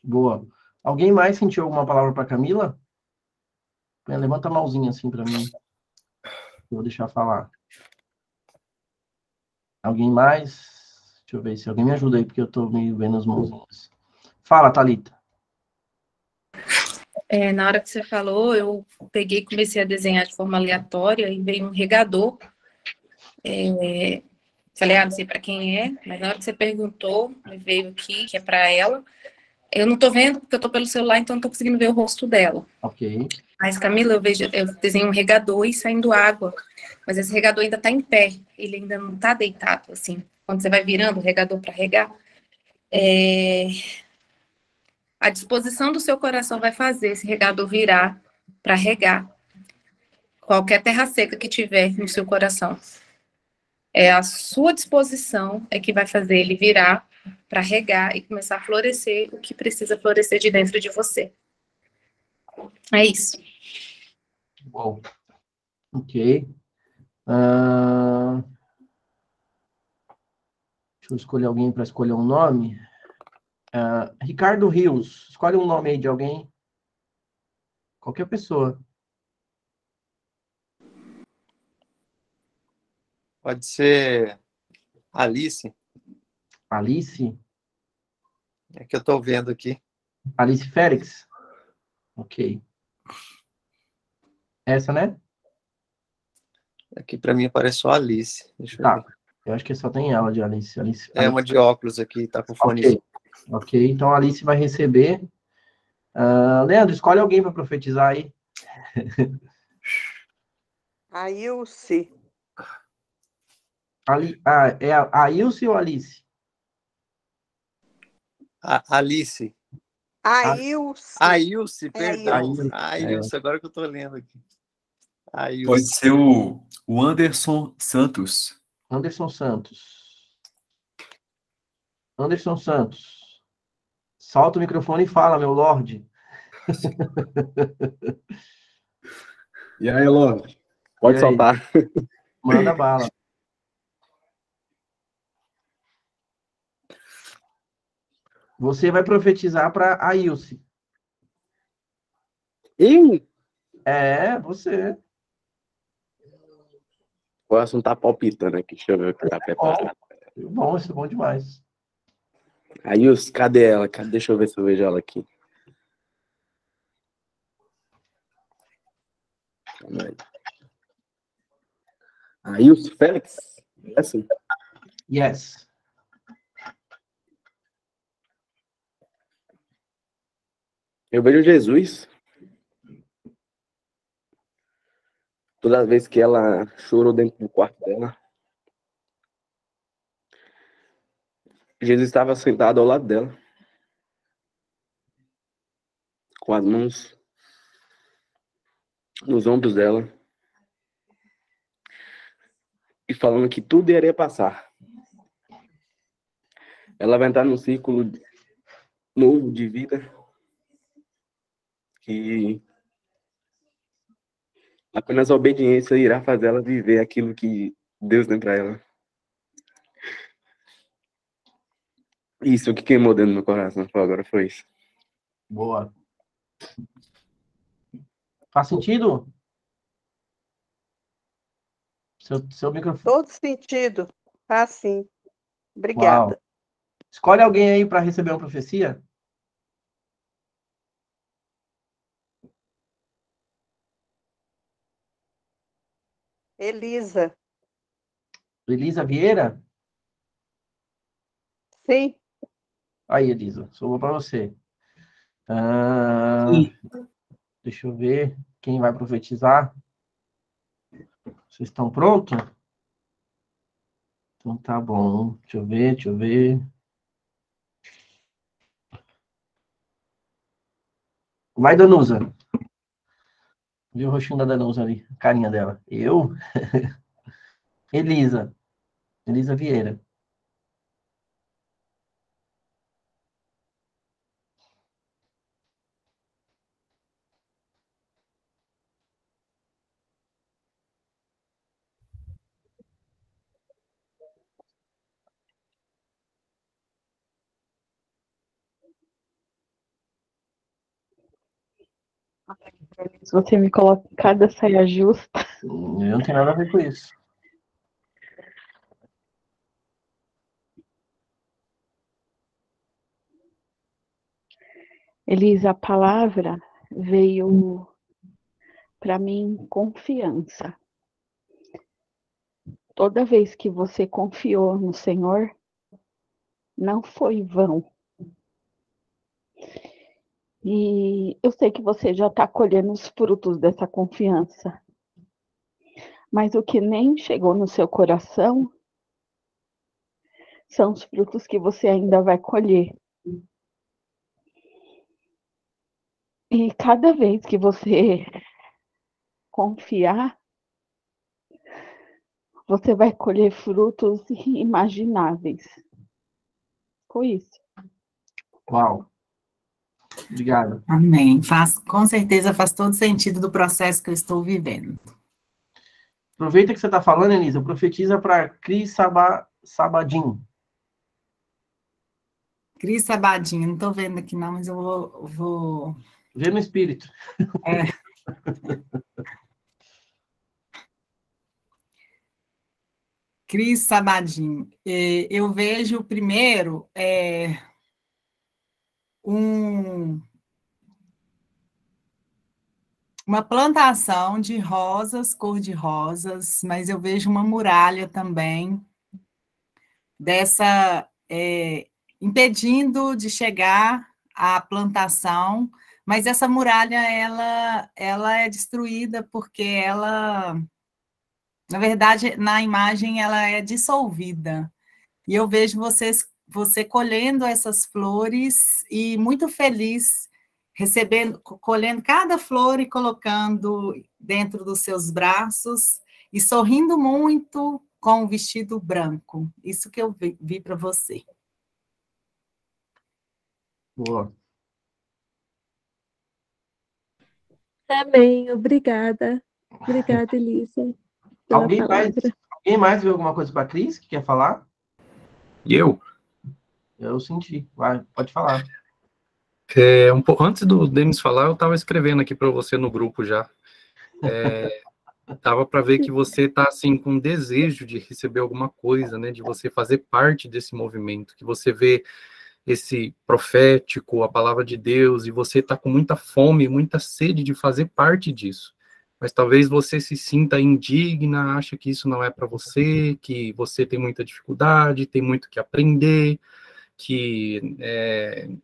Speaker 1: Boa. Alguém mais sentiu alguma palavra para Camila? Levanta a mãozinha assim para mim. Eu vou deixar falar. Alguém mais? Deixa eu ver se alguém me ajuda aí, porque eu tô meio vendo as mãozinhas. Fala, Thalita.
Speaker 2: Na hora que você falou, eu peguei e comecei a desenhar de forma aleatória e veio um regador. Falei, não sei para quem é, mas na hora que você perguntou, veio aqui, que é para ela. Eu não tô vendo porque eu tô pelo celular, então não tô conseguindo ver o rosto dela.
Speaker 1: Ok.
Speaker 2: Mas, Camila, eu desenhei um regador e saindo água. Mas esse regador ainda tá em pé. Ele ainda não tá deitado, assim. Quando você vai virando o regador para regar, a disposição do seu coração vai fazer esse regador virar para regar qualquer terra seca que tiver no seu coração. É a sua disposição é que vai fazer ele virar para regar e começar a florescer o que precisa florescer de dentro de você. É isso.
Speaker 1: Bom. Ok. Deixa eu escolher alguém para escolher um nome. Ricardo Rios. Escolhe um nome aí de alguém. Qualquer pessoa.
Speaker 7: Pode ser Alice,
Speaker 1: Alice?
Speaker 7: é que eu estou vendo aqui.
Speaker 1: Alice Félix? Ok. Essa, né?
Speaker 7: Aqui para mim aparece só Alice. Deixa eu
Speaker 1: Tá.
Speaker 7: ver.
Speaker 1: Eu acho que só tem ela de Alice.
Speaker 7: É uma de óculos aqui, tá com fone.
Speaker 1: Ok. Ok, então a Alice vai receber. Leandro, escolhe alguém para profetizar aí.
Speaker 8: A Ilse.
Speaker 1: É a Ilse ou a Alice?
Speaker 7: Alice.
Speaker 8: A Ilse.
Speaker 7: A Ilse,
Speaker 8: É
Speaker 7: perdão.
Speaker 8: a
Speaker 7: A Ilse, agora que eu estou lendo aqui. A
Speaker 5: Pode
Speaker 7: Ilse.
Speaker 5: ser o Anderson Santos.
Speaker 1: Anderson Santos. Anderson Santos. Solta o microfone e fala, meu Lorde.
Speaker 9: E aí, Lorde? Pode
Speaker 1: E aí?
Speaker 9: soltar.
Speaker 1: Manda bala. Você vai profetizar para a Ilse.
Speaker 9: Eu?
Speaker 1: Você.
Speaker 7: coração tá palpitando aqui. Deixa eu ver o que tá preparado.
Speaker 1: Bom, isso é bom demais.
Speaker 7: Ailson, cadê ela? Deixa eu ver se eu vejo ela aqui. Calma aí. Ailson Félix? É assim.
Speaker 1: Yes.
Speaker 7: Eu vejo Jesus. Toda vez que ela chorou dentro do quarto dela, Jesus estava sentado ao lado dela, com as mãos nos ombros dela, e falando que tudo iria passar. Ela vai entrar num círculo novo de vida, que apenas a obediência irá fazer ela viver aquilo que Deus tem para ela. Isso, o que queimou dentro do meu coração agora foi isso.
Speaker 1: Boa. Faz sentido? Seu microfone.
Speaker 8: Todo sentido. Ah, sim. Obrigada.
Speaker 1: Uau. Escolhe alguém aí para receber uma profecia.
Speaker 8: Elisa.
Speaker 1: Elisa Vieira?
Speaker 8: Sim.
Speaker 1: Aí, Elisa, sobrou para você. Deixa eu ver quem vai profetizar. Vocês estão prontos? Então tá bom. Deixa eu ver. Vai, Danusa. Viu o rostinho da Danusa ali? A carinha dela. Eu? Elisa. Elisa Vieira.
Speaker 10: Se você me coloca em cada saia justa.
Speaker 1: Eu não tenho nada a ver com isso.
Speaker 10: Elisa, a palavra veio para mim confiança. Toda vez que você confiou no Senhor, não foi vão. E eu sei que você já está colhendo os frutos dessa confiança. Mas o que nem chegou no seu coração são os frutos que você ainda vai colher. E cada vez que você confiar, você vai colher frutos inimagináveis. Foi isso.
Speaker 1: Uau. Obrigado.
Speaker 11: Amém. Com certeza faz todo sentido do processo que eu estou vivendo.
Speaker 1: Aproveita que você está falando, Elisa. Profetiza para Cris Sabadim.
Speaker 11: Cris Sabadinho, não estou vendo aqui não, mas eu vou...
Speaker 1: Vê no espírito.
Speaker 11: É. Cris Sabadinho. Eu vejo primeiro uma plantação de rosas, cor de rosas, mas eu vejo uma muralha também dessa... impedindo de chegar à plantação, mas essa muralha, ela é destruída porque ela, na verdade, na imagem, ela é dissolvida. E eu vejo você colhendo essas flores e muito feliz, colhendo cada flor e colocando dentro dos seus braços e sorrindo muito com o vestido branco. Isso que eu vi para você.
Speaker 1: Boa.
Speaker 12: Amém, obrigada. Obrigada, Elisa, pela palavra.
Speaker 1: Alguém mais viu alguma coisa para a Cris que quer falar?
Speaker 13: Eu?
Speaker 1: Eu senti. Vai, pode falar.
Speaker 13: Antes do Denis falar, eu estava escrevendo aqui para você no grupo já. Dava para ver que você está assim com desejo de receber alguma coisa, né? De você fazer parte desse movimento, que você vê esse profético, a palavra de Deus, e você está com muita fome, muita sede de fazer parte disso. Mas talvez você se sinta indigna, acha que isso não é para você, que você tem muita dificuldade, tem muito que aprender, que,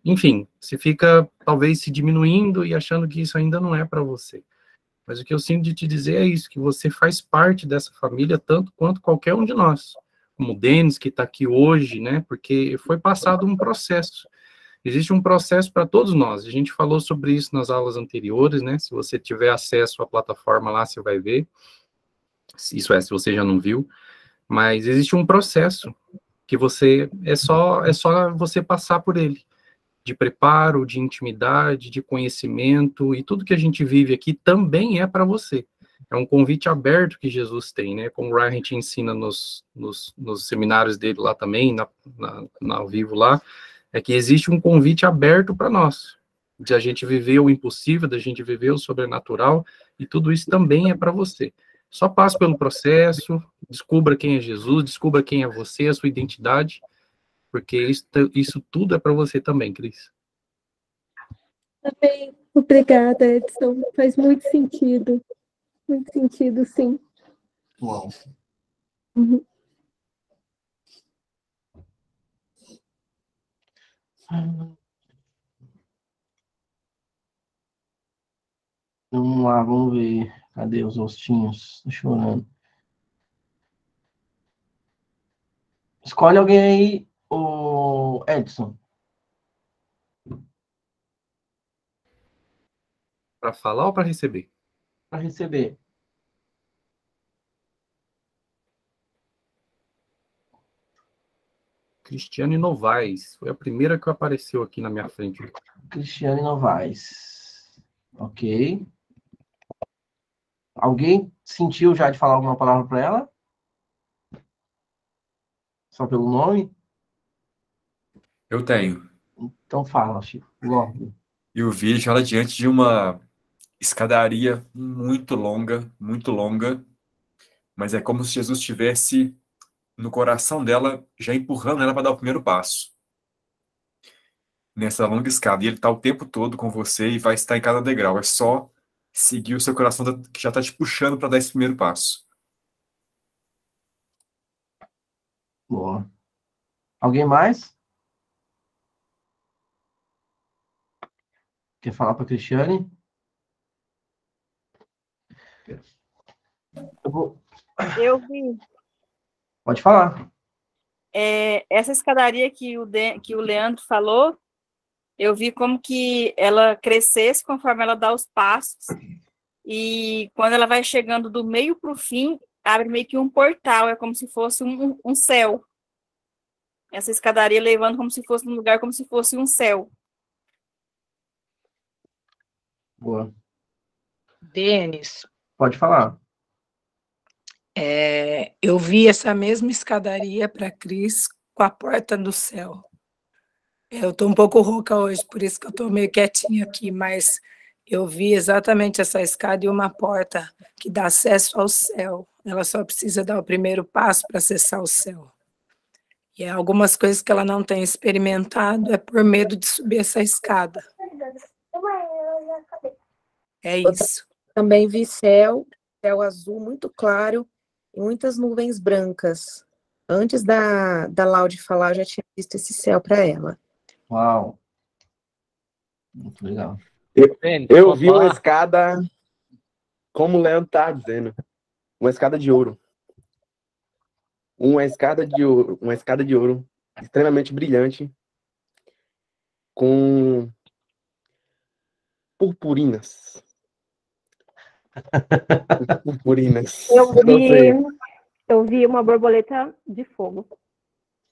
Speaker 13: enfim, você fica talvez se diminuindo e achando que isso ainda não é para você. Mas o que eu sinto de te dizer é isso, que você faz parte dessa família tanto quanto qualquer um de nós. Como o Denis, que está aqui hoje, né? Porque foi passado um processo. Existe um processo para todos nós. A gente falou sobre isso nas aulas anteriores, né? Se você tiver acesso à plataforma lá, você vai ver. Isso é, se você já não viu. Mas existe um processo que você é só você passar por ele, de preparo, de intimidade, de conhecimento, e tudo que a gente vive aqui também é para você. É um convite aberto que Jesus tem, né? Como o Ryan te ensina nos seminários dele lá também, ao vivo lá, é que existe um convite aberto para nós, de a gente viver o impossível, da gente viver o sobrenatural, e tudo isso também é para você. Só passe pelo processo, descubra quem é Jesus, descubra quem é você, a sua identidade, porque isso tudo é para você também, Cris.
Speaker 12: Amém. Obrigada, Edson. Faz muito sentido. Muito sentido, sim.
Speaker 1: Uau.
Speaker 12: Uhum.
Speaker 1: Vamos lá, vamos ver. Cadê os rostinhos? Tô chorando. Escolhe alguém aí, o Edson.
Speaker 13: Para falar ou para receber?
Speaker 1: Para receber.
Speaker 13: Cristiane Novaes. Foi a primeira que apareceu aqui na minha frente.
Speaker 1: Cristiane Novaes. Ok. Alguém sentiu já de falar alguma palavra para ela? Só pelo nome?
Speaker 5: Eu tenho.
Speaker 1: Então fala, Chico. Logo.
Speaker 5: Eu vejo ela diante de uma escadaria muito longa, mas é como se Jesus estivesse no coração dela, já empurrando ela para dar o primeiro passo. Nessa longa escada. E ele está o tempo todo com você e vai estar em cada degrau. É só seguir o seu coração que já está te puxando para dar esse primeiro passo.
Speaker 1: Boa. Alguém mais? Quer falar para a Cristiane?
Speaker 14: Eu vi.
Speaker 1: Pode falar.
Speaker 14: Essa escadaria que o Leandro falou, eu vi como que ela crescesse conforme ela dá os passos, e quando ela vai chegando do meio para o fim, abre meio que um portal, é como se fosse um céu. Essa escadaria levando como se fosse um lugar, como se fosse um céu.
Speaker 1: Boa.
Speaker 15: Denis,
Speaker 1: Pode falar.
Speaker 15: eu vi essa mesma escadaria para Cris com a porta do céu. Eu estou um pouco rouca hoje, por isso que eu estou meio quietinha aqui, mas eu vi exatamente essa escada e uma porta que dá acesso ao céu. Ela só precisa dar o primeiro passo para acessar o céu. E algumas coisas que ela não tem experimentado é por medo de subir essa escada. É isso.
Speaker 16: Também vi céu azul muito claro e muitas nuvens brancas. Antes da Laude falar, eu já tinha visto esse céu para ela.
Speaker 1: Uau. Muito legal.
Speaker 7: Eu vi uma escada, como o Leandro tá dizendo, uma escada de ouro. Uma escada de ouro extremamente brilhante, com purpurinas. Purpurinas.
Speaker 12: Eu vi uma borboleta de fogo.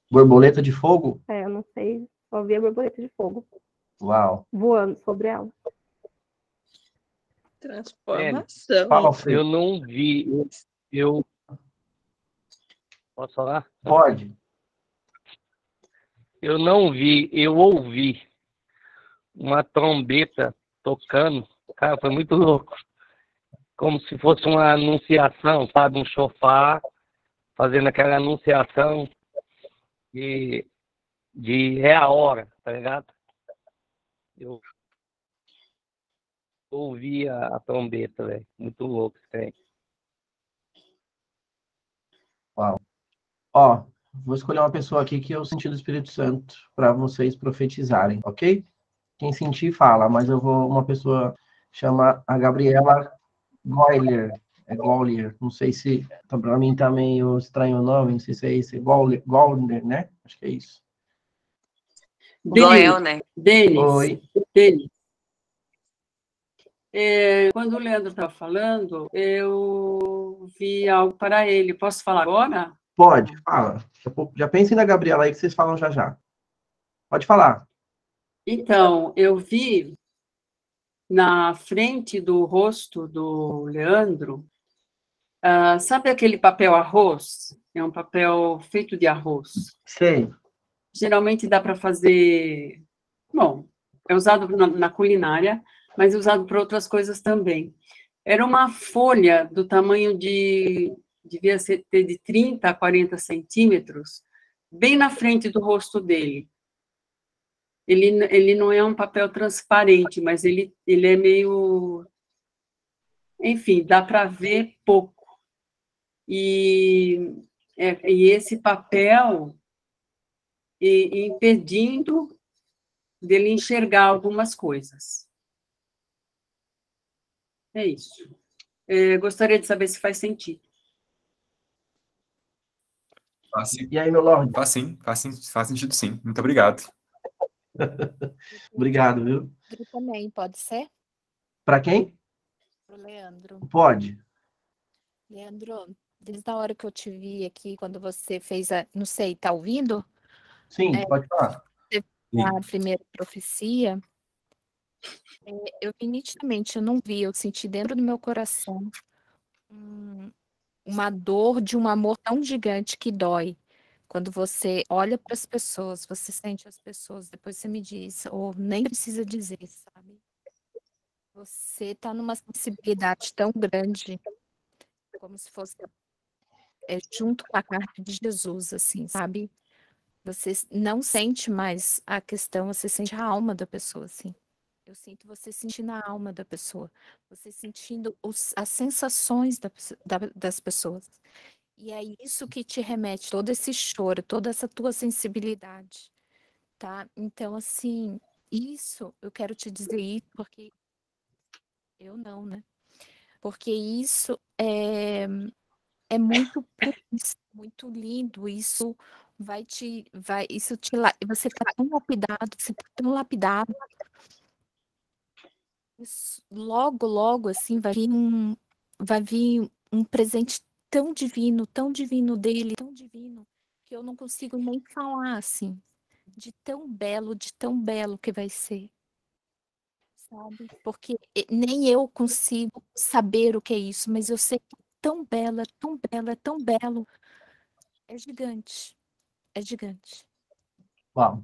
Speaker 1: Borboleta de fogo?
Speaker 12: Eu não sei, só vi a borboleta de fogo.
Speaker 1: Uau.
Speaker 12: Voando sobre ela.
Speaker 6: Transformação.
Speaker 3: Eu não vi. Posso falar?
Speaker 1: Pode.
Speaker 3: Eu não vi, eu ouvi uma trombeta tocando. Cara, foi muito louco. como se fosse uma anunciação, sabe? Um chofar, fazendo aquela anunciação de é a hora, tá ligado? Eu ouvi a trombeta, velho. Muito louco isso aí.
Speaker 1: Uau. Ó, vou escolher uma pessoa aqui que eu senti do Espírito Santo para vocês profetizarem, ok? Quem sentir, fala, mas eu vou. Uma pessoa chama a Gabriela Goyler. É Goyler. Não sei se. Para mim tá meio estranho o nome, não sei se é esse. Goyler, né? Acho que é isso.
Speaker 6: Goel, né?
Speaker 17: Denis.
Speaker 1: Oi.
Speaker 17: Denis. Quando o Leandro estava falando, eu vi algo para ele. Posso falar agora?
Speaker 1: Pode, fala. Já pensem na Gabriela aí que vocês falam já já. Pode falar.
Speaker 17: Então, eu vi na frente do rosto do Leandro, sabe aquele papel arroz? É um papel feito de arroz.
Speaker 1: Sei.
Speaker 17: Geralmente dá para fazer... Bom, é usado na culinária, mas é usado para outras coisas também. Era uma folha do tamanho devia ter de 30 a 40 centímetros, bem na frente do rosto dele. Ele não é um papel transparente, mas ele é meio... Enfim, dá para ver pouco. E esse papel impedindo dele enxergar algumas coisas. É isso. Gostaria de saber se faz sentido.
Speaker 5: Faz sim.
Speaker 1: E aí, meu Lorde?
Speaker 5: Faz sentido sim. Muito obrigado.
Speaker 1: Obrigado, viu?
Speaker 4: Leandro também, pode ser?
Speaker 1: Para quem?
Speaker 4: Pro Leandro.
Speaker 1: Pode.
Speaker 4: Leandro, desde a hora que eu te vi aqui, quando você fez a... Não sei, tá ouvindo?
Speaker 1: Sim, pode falar.
Speaker 4: Você fez a primeira profecia. Eu vi nitidamente, eu não vi, eu senti dentro do meu coração uma dor de um amor tão gigante que dói. Quando você olha para as pessoas, você sente as pessoas, depois você me diz, ou nem precisa dizer, sabe? Você está numa sensibilidade tão grande, como se fosse junto com a carta de Jesus, assim, sabe? Você não sente mais a questão, você sente a alma da pessoa, assim. Eu sinto você sentindo a alma da pessoa, você sentindo as sensações das pessoas. E é isso que te remete, todo esse choro, toda essa tua sensibilidade, tá? Então, assim, isso, eu quero te dizer isso, porque eu não, né? Porque isso é muito puro, muito lindo, isso você tá tão lapidado, você tá tão lapidado. Isso, logo, logo, assim, vai vir um presente tão divino dele, tão divino, que eu não consigo nem falar, assim, de tão belo que vai ser, sabe? Porque nem eu consigo saber o que é isso, mas eu sei que é tão belo, é tão belo, é tão belo. É gigante, é gigante.
Speaker 1: Uau.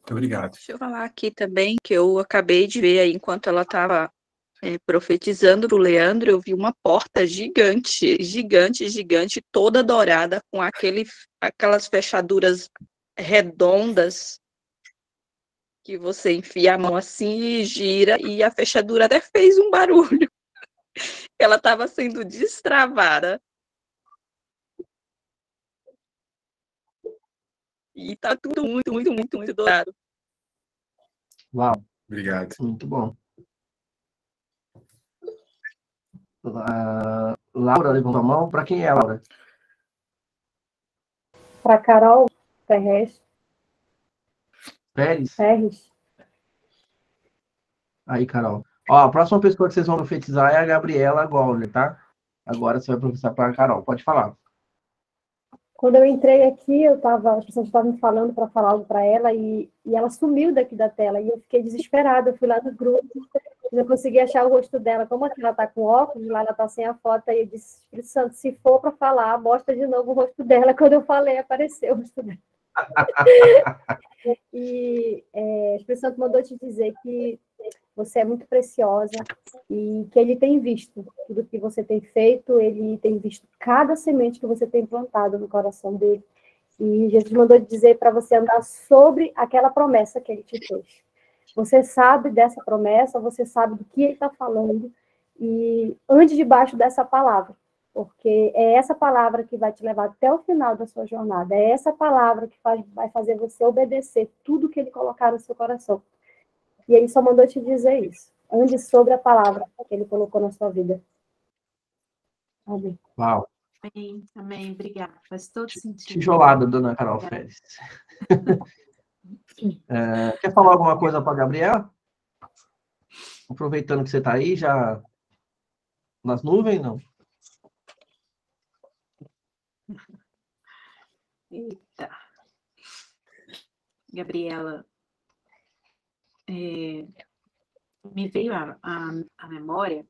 Speaker 5: Muito obrigado.
Speaker 6: Deixa eu falar aqui também que eu acabei de ver aí, enquanto ela estava profetizando para o Leandro, eu vi uma porta gigante, toda dourada, com aquelas fechaduras redondas que você enfia a mão assim e gira, e a fechadura até fez um barulho. Ela estava sendo destravada. E tá tudo muito dourado.
Speaker 1: Uau.
Speaker 5: Obrigado.
Speaker 1: Muito bom. Laura levantou a mão. Para quem é, Laura?
Speaker 18: Para Carol Pérez.
Speaker 1: Pérez? Aí, Carol. Ó, a próxima pessoa que vocês vão profetizar é a Gabriela Goller, tá? Agora você vai profetizar para a Carol. Pode falar.
Speaker 18: Quando eu entrei aqui, as pessoas estavam me falando para falar algo para ela e ela sumiu daqui da tela e eu fiquei desesperada. Eu fui lá no grupo, não consegui achar o rosto dela. Como aqui ela está com óculos, lá ela está sem a foto, aí eu disse, Espírito Santo, se for para falar, mostra de novo o rosto dela. Quando eu falei, apareceu o rosto dela. E o Espírito Santo mandou te dizer que você é muito preciosa e que ele tem visto tudo que você tem feito, ele tem visto cada semente que você tem plantado no coração dele. E Jesus mandou dizer para você andar sobre aquela promessa que ele te fez. Você sabe dessa promessa, você sabe do que ele está falando, e ande debaixo dessa palavra, porque é essa palavra que vai te levar até o final da sua jornada, é essa palavra que vai fazer você obedecer tudo que ele colocar no seu coração. E ele só mandou te dizer isso. Ande sobre a palavra que ele colocou na sua vida. Amém.
Speaker 1: Uau.
Speaker 19: Amém, amém, obrigada. Faz todo sentido.
Speaker 1: Tijolada, dona Carol Félix. Quer falar alguma coisa para a Gabriela? Aproveitando que você está aí, já nas nuvens, não?
Speaker 19: Eita. Gabriela, me veio à memória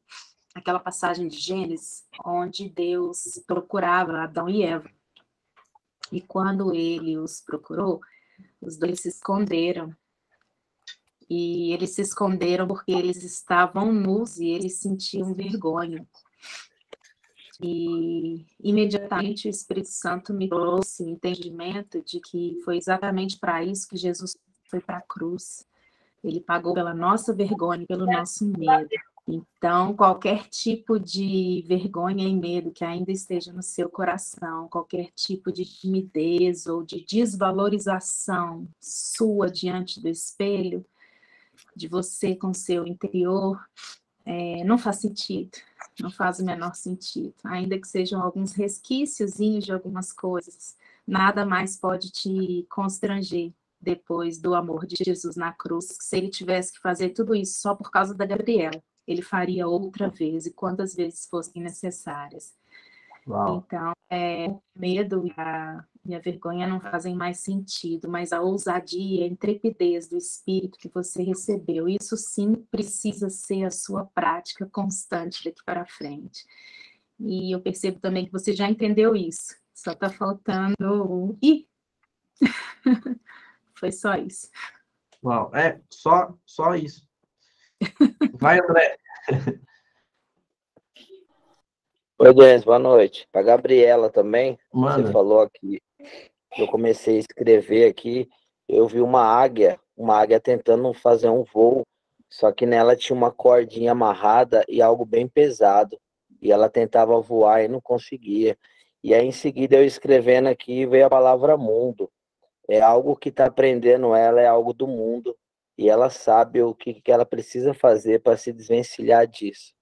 Speaker 19: aquela passagem de Gênesis, onde Deus procurava Adão e Eva. E quando ele os procurou, os dois se esconderam. E eles se esconderam porque eles estavam nus e eles sentiam vergonha. E imediatamente o Espírito Santo me trouxe o entendimento de que foi exatamente para isso que Jesus foi para a cruz. Ele pagou pela nossa vergonha, pelo nosso medo. Então, qualquer tipo de vergonha e medo que ainda esteja no seu coração, qualquer tipo de timidez ou de desvalorização sua diante do espelho, de você com seu interior, não faz sentido, não faz o menor sentido. Ainda que sejam alguns resquíciozinhos de algumas coisas, nada mais pode te constranger depois do amor de Jesus na cruz. Se ele tivesse que fazer tudo isso só por causa da Gabriela, ele faria outra vez, e quantas vezes fossem necessárias. Uau. Então, o medo e a vergonha não fazem mais sentido, mas a ousadia, a intrepidez do espírito que você recebeu, isso sim precisa ser a sua prática constante daqui para frente. E eu percebo também que você já entendeu isso, só está faltando... Ih! Foi só isso.
Speaker 1: Uau, só isso. Vai, André.
Speaker 20: Oi, Denis, boa noite. Para Gabriela também,
Speaker 1: Mano.
Speaker 20: Você falou aqui, eu comecei a escrever aqui, eu vi uma águia tentando fazer um voo, só que nela tinha uma cordinha amarrada e algo bem pesado, e ela tentava voar e não conseguia. E aí, em seguida, eu escrevendo aqui, veio a palavra mundo. É algo que está prendendo ela, é algo do mundo, e ela sabe o que ela precisa fazer para se desvencilhar disso.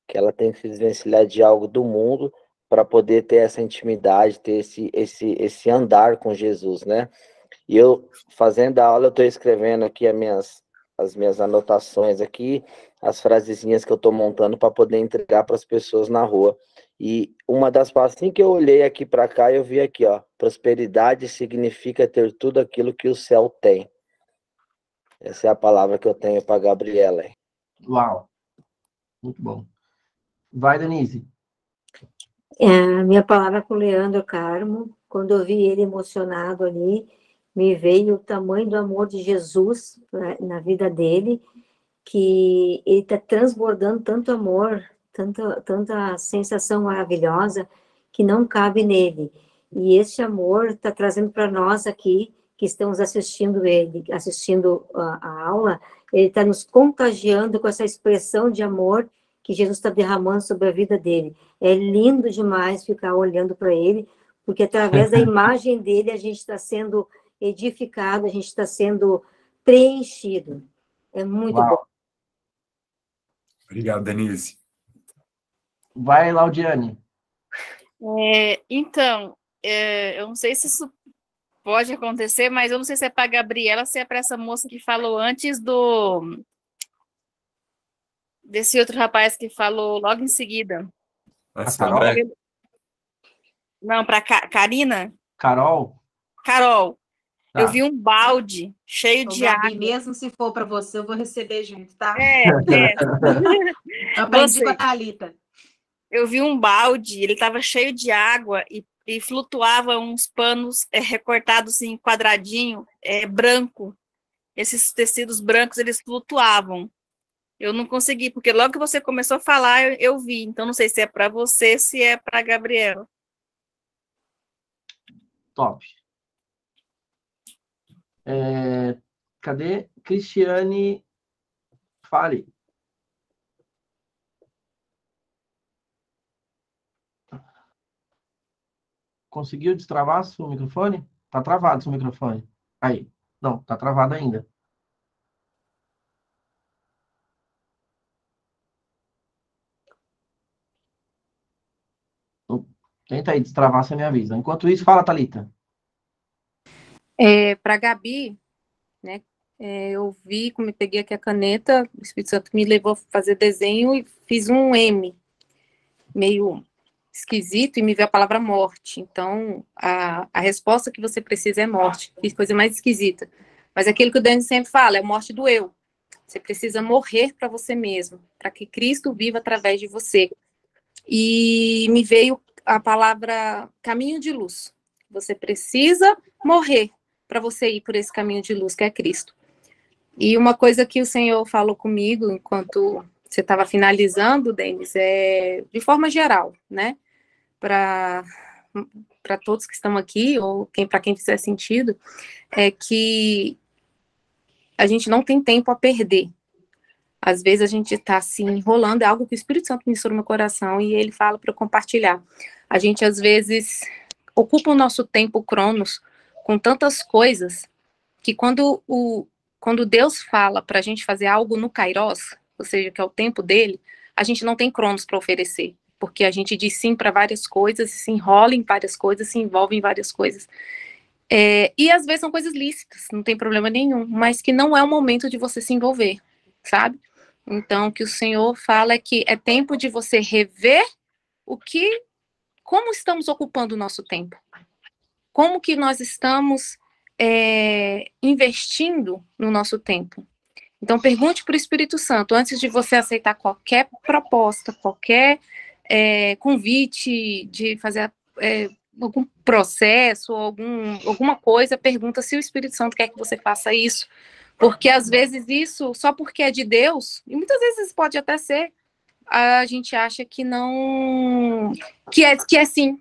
Speaker 20: Que ela tem que se desvencilhar de algo do mundo para poder ter essa intimidade, ter esse andar com Jesus, né? E eu, fazendo a aula, eu estou escrevendo aqui as minhas anotações aqui, as frasezinhas que eu estou montando para poder entregar para as pessoas na rua. E uma das palavras, assim que eu olhei aqui para cá, eu vi aqui, ó, prosperidade significa ter tudo aquilo que o céu tem. Essa é a palavra que eu tenho para a Gabriela.
Speaker 1: Uau, muito bom. Vai, Denise.
Speaker 21: A minha palavra com o Leandro Carmo, quando eu vi ele emocionado ali, me veio o tamanho do amor de Jesus na vida dele, que ele está transbordando tanto amor, tanta sensação maravilhosa que não cabe nele. E esse amor está trazendo para nós aqui, que estamos assistindo a aula, ele está nos contagiando com essa expressão de amor que Jesus está derramando sobre a vida dele. É lindo demais ficar olhando para ele, porque através da imagem dele a gente está sendo edificado, a gente está sendo preenchido. É muito bom.
Speaker 5: Obrigado, Denise.
Speaker 1: Vai, Laudiane.
Speaker 14: Então, eu não sei se isso pode acontecer, mas eu não sei se é para a Gabriela, se é para essa moça que falou antes desse outro rapaz que falou logo em seguida. Não, para Karina?
Speaker 1: Carol?
Speaker 14: Carol.
Speaker 1: Tá.
Speaker 14: Eu vi um balde cheio de água.
Speaker 19: Mesmo se for para você, eu vou receber junto, tá?
Speaker 14: Eu
Speaker 19: aprendi com a Thalita.
Speaker 14: Eu vi um balde, ele estava cheio de água e flutuava uns panos recortados em quadradinho, branco. Esses tecidos brancos, eles flutuavam. Eu não consegui, porque logo que você começou a falar, eu vi. Então, não sei se é para você, se é para Gabriela.
Speaker 1: Top. Cadê? Cristiane, fale. Conseguiu destravar seu microfone? Tá travado seu microfone. Aí. Não, tá travado ainda. Tenta aí destravar, você me avisa. Enquanto isso, fala, Thalita.
Speaker 19: Para Gabi, né? Eu vi, como eu peguei aqui a caneta, o Espírito Santo me levou a fazer desenho e fiz um M, meio esquisito, e me veio a palavra morte. Então, a resposta que você precisa é morte. Que coisa mais esquisita. Mas aquilo que o Dani sempre fala, é a morte do eu. Você precisa morrer para você mesmo, para que Cristo viva através de você. E me veio a palavra caminho de luz. Você precisa morrer para você ir por esse caminho de luz que é Cristo. E uma coisa que o Senhor falou comigo enquanto você estava finalizando, Denis, de forma geral, né? Para todos que estão aqui, ou para quem fizer sentido, é que a gente não tem tempo a perder. Às vezes a gente está se enrolando, é algo que o Espírito Santo ministrou no meu coração e ele fala para eu compartilhar. A gente, às vezes, ocupa o nosso tempo cronos com tantas coisas que quando Deus fala para a gente fazer algo no Kairos, ou seja, que é o tempo dele, a gente não tem cronos para oferecer, porque a gente diz sim para várias coisas, se enrola em várias coisas, se envolve em várias coisas. E às vezes são coisas lícitas, não tem problema nenhum, mas que não é o momento de você se envolver, sabe? Então, o que o Senhor fala é que é tempo de você rever como estamos ocupando o nosso tempo. Como que nós estamos investindo no nosso tempo. Então, pergunte para o Espírito Santo, antes de você aceitar qualquer proposta, qualquer convite de fazer algum processo, alguma coisa, pergunta se o Espírito Santo quer que você faça isso. Porque, às vezes, isso, só porque é de Deus, e muitas vezes pode até ser, a gente acha que não... Que é sim.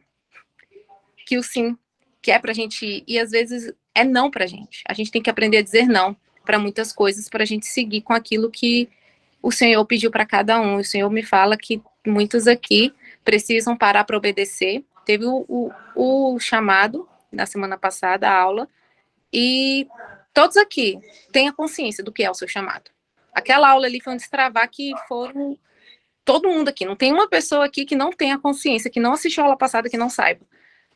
Speaker 19: Que o sim, que é pra gente ir, e às vezes é não pra gente. A gente tem que aprender a dizer não para muitas coisas, para a gente seguir com aquilo que o Senhor pediu para cada um. O Senhor me fala que muitos aqui precisam parar para obedecer. Teve o chamado, na semana passada, a aula, e todos aqui têm a consciência do que é o seu chamado. Aquela aula ali foi um destravar que foram todo mundo aqui. Não tem uma pessoa aqui que não tenha consciência, que não assistiu a aula passada, que não saiba.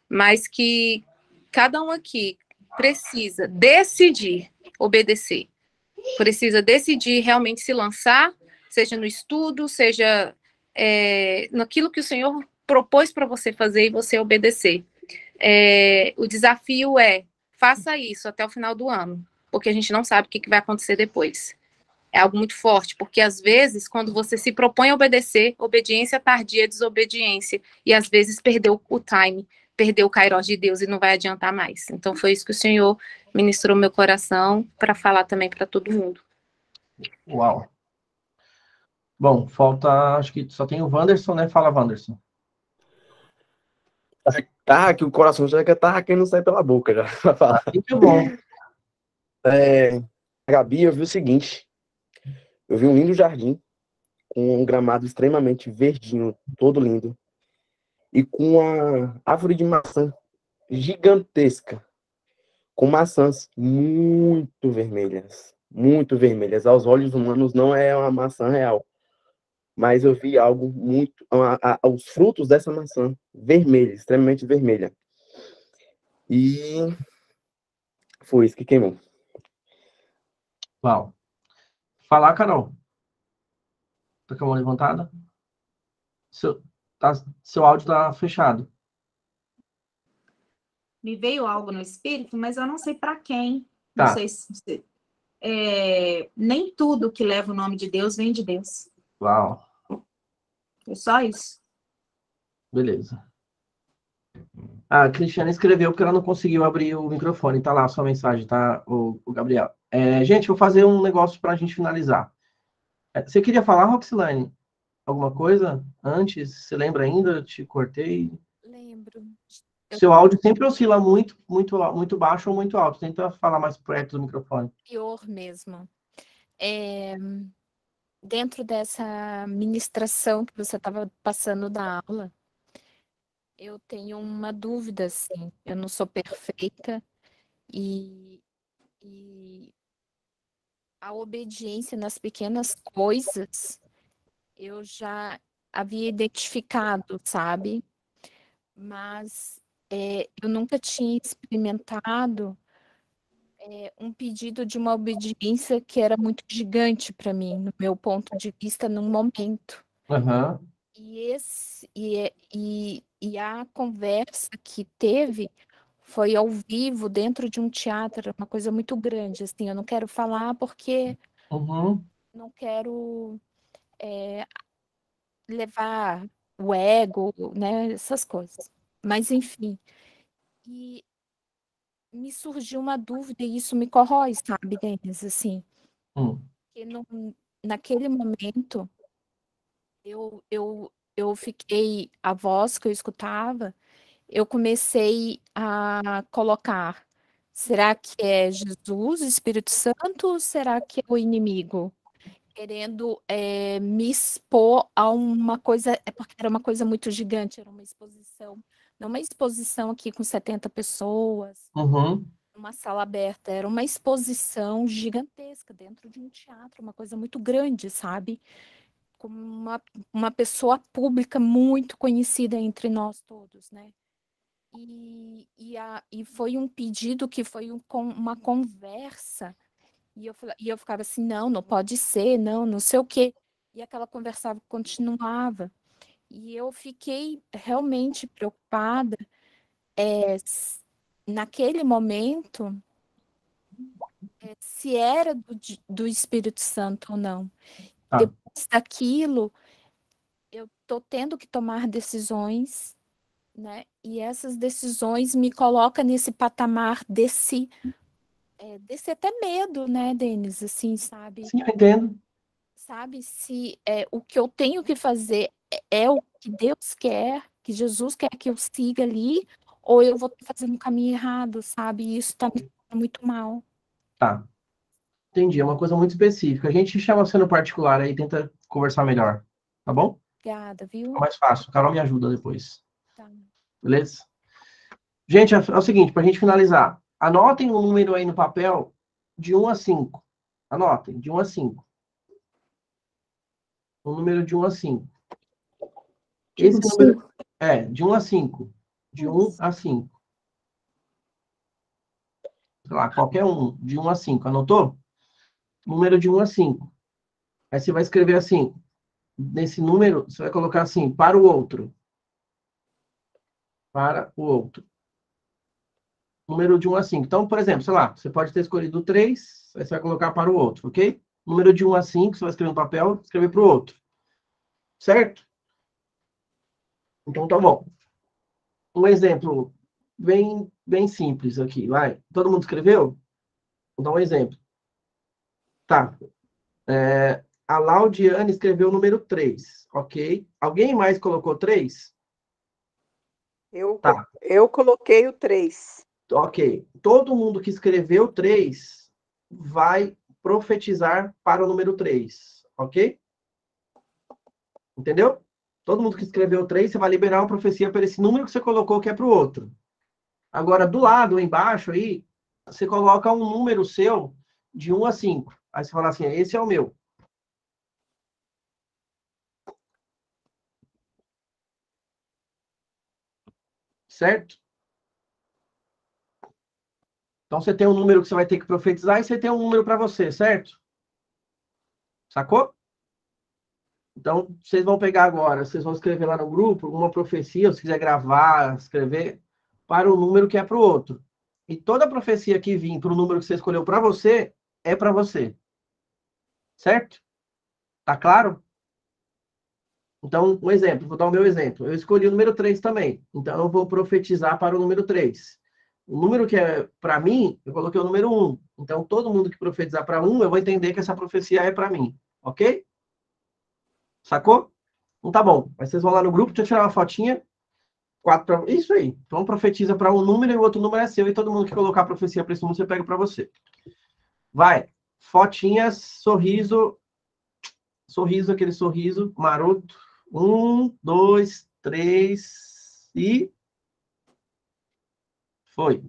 Speaker 19: Mas que cada um aqui precisa decidir obedecer. Precisa decidir realmente se lançar, seja no estudo, seja naquilo que o Senhor propôs para você fazer e você obedecer. O desafio faça isso até o final do ano, porque a gente não sabe o que vai acontecer depois. É algo muito forte, porque às vezes, quando você se propõe a obedecer, obediência tardia é desobediência, e às vezes perdeu o time, perdeu o Kairos de Deus e não vai adiantar mais. Então foi isso que o Senhor ministrou meu coração para falar também para todo mundo.
Speaker 1: Uau. Bom, falta, acho que só tem o Wanderson, né? Fala, Wanderson.
Speaker 7: Tá, que o coração já tá quem não sai pela boca já.
Speaker 1: Muito bom.
Speaker 7: Gabi, eu vi o seguinte. Eu vi um lindo jardim com um gramado extremamente verdinho, todo lindo. E com uma árvore de maçã gigantesca, com maçãs muito vermelhas. Muito vermelhas. Aos olhos humanos não é uma maçã real. Mas eu vi algo muito... os frutos dessa maçã vermelha, extremamente vermelha. E foi isso que queimou.
Speaker 1: Uau. Falar, Carol. Tá com a mão levantada? Seu áudio tá fechado.
Speaker 19: Me veio algo no espírito, mas eu não sei para quem.
Speaker 1: Tá.
Speaker 19: Não sei se... nem tudo que leva o nome de Deus vem de Deus.
Speaker 1: Uau.
Speaker 19: É só isso.
Speaker 1: Beleza. A Cristiane escreveu porque ela não conseguiu abrir o microfone. Tá lá a sua mensagem, tá, o Gabriel. Gente, vou fazer um negócio para a gente finalizar. Você queria falar, Roxilane? Alguma coisa antes? Você lembra ainda? Eu te cortei.
Speaker 4: Lembro.
Speaker 1: Seu áudio sempre oscila muito baixo ou muito alto. Tenta falar mais perto do microfone.
Speaker 4: Pior mesmo. Dentro dessa ministração que você estava passando da aula, eu tenho uma dúvida, assim. Eu não sou perfeita e a obediência nas pequenas coisas eu já havia identificado, sabe? Mas eu nunca tinha experimentado um pedido de uma obediência que era muito gigante para mim, no meu ponto de vista, no momento.
Speaker 1: Aham.
Speaker 4: E a conversa que teve foi ao vivo, dentro de um teatro, uma coisa muito grande. Assim, eu não quero falar porque
Speaker 1: Uhum.
Speaker 4: não quero levar o ego, né, essas coisas. Mas, enfim. E me surgiu uma dúvida e isso me corrói, sabe, Denis? Assim, porque naquele momento eu fiquei, a voz que eu escutava, eu comecei a colocar, será que é Jesus, Espírito Santo, ou será que é o inimigo? Querendo me expor a uma coisa, porque era uma coisa muito gigante, era uma exposição, não uma exposição aqui com 70 pessoas,
Speaker 1: Uhum.
Speaker 4: uma sala aberta, era uma exposição gigantesca dentro de um teatro, uma coisa muito grande, sabe? Com uma pessoa pública muito conhecida entre nós todos, né? E foi um pedido que foi uma conversa, e eu ficava assim, não pode ser, não sei o quê. E aquela conversa continuava. E eu fiquei realmente preocupada naquele momento se era do Espírito Santo ou não. Depois daquilo, eu estou tendo que tomar decisões, né? E essas decisões me colocam nesse patamar desse até medo, né, Denis? Assim, sabe?
Speaker 1: Sim, eu entendo.
Speaker 4: Sabe, se o que eu tenho que fazer é o que Deus quer, que Jesus quer que eu siga ali, ou eu vou estar fazendo o caminho errado, sabe? E isso está me fazendo muito mal.
Speaker 1: Tá. Entendi. É uma coisa muito específica. A gente chama você no particular aí e tenta conversar melhor. Tá bom?
Speaker 4: Obrigada, viu?
Speaker 1: Fica mais fácil. A Carol me ajuda depois.
Speaker 4: Tá.
Speaker 1: Beleza? Gente, é o seguinte, para a gente finalizar. Anotem um número aí no papel de 1 a 5. Anotem, de 1 a 5. Um número de 1 a 5. Esse número de 1 a 5. De 1 a 5. Sei lá, qualquer um, de 1 a 5. Anotou? Número de 1 a 5. Aí você vai escrever assim, nesse número, você vai colocar assim, para o outro. Para o outro. Número de 1 a 5. Então, por exemplo, sei lá, você pode ter escolhido 3, aí você vai colocar para o outro, ok? Número de 1 a 5, você vai escrever no papel, escrever para o outro. Certo? Então, tá bom. Um exemplo bem simples aqui, vai. Todo mundo escreveu? Vou dar um exemplo. Tá. A Laudiane escreveu o número 3, ok? Alguém mais colocou 3?
Speaker 8: Tá. Eu coloquei o 3.
Speaker 1: Ok. Todo mundo que escreveu 3 vai profetizar para o número 3, ok? Entendeu? Todo mundo que escreveu 3, você vai liberar uma profecia para esse número que você colocou, que é para o outro. Agora, do lado, embaixo, aí, você coloca um número seu de 1 a 5. Aí você fala assim, esse é o meu. Certo? Então, você tem um número que você vai ter que profetizar e você tem um número para você, certo? Sacou? Então, vocês vão pegar agora, vocês vão escrever lá no grupo uma profecia, se quiser gravar, escrever, para o número que é para o outro. E toda profecia que vir para o número que você escolheu para você, é para você. Certo? Tá claro? Então, um exemplo, vou dar o meu exemplo. Eu escolhi o número 3 também. Então, eu vou profetizar para o número 3. O número que é para mim, eu coloquei o número 1. Então, todo mundo que profetizar para 1, eu vou entender que essa profecia é para mim. Ok? Sacou? Então tá bom. Aí vocês vão lá no grupo, deixa eu tirar uma fotinha. 4 pra... Isso aí. Então profetiza para um número e o outro número é seu. E todo mundo que colocar a profecia para esse número, você pega para você. Vai. Fotinhas, sorriso. Sorriso, aquele sorriso maroto. 1, 2, 3 e... Foi.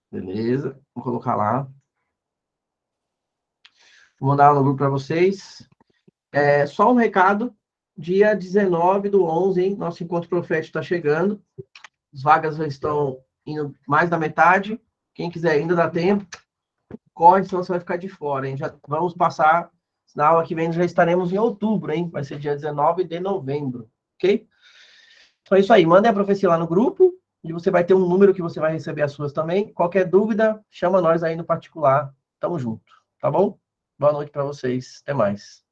Speaker 1: Beleza. Vou colocar lá. Vou mandar no grupo para vocês. Só um recado. Dia 19/11, hein? Nosso encontro profético está chegando. As vagas já estão indo mais da metade. Quem quiser ainda dá tempo. Corre, senão você vai ficar de fora, hein? Já vamos passar. Na aula que vem já estaremos em outubro, hein? Vai ser dia 19 de novembro. Ok? Então é isso aí. Mandem a profecia lá no grupo. E você vai ter um número que você vai receber as suas também. Qualquer dúvida, chama nós aí no particular. Tamo junto. Tá bom? Boa noite para vocês. Até mais.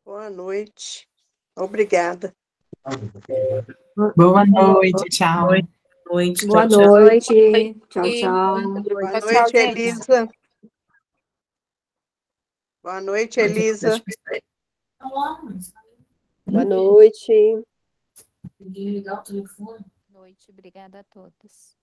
Speaker 8: Boa noite. Obrigada.
Speaker 11: Boa noite, tchau.
Speaker 21: Boa noite. Tchau, tchau.
Speaker 8: Boa noite, Elisa. Boa noite, Elisa.
Speaker 2: Boa noite.
Speaker 4: Boa noite, obrigada a todos.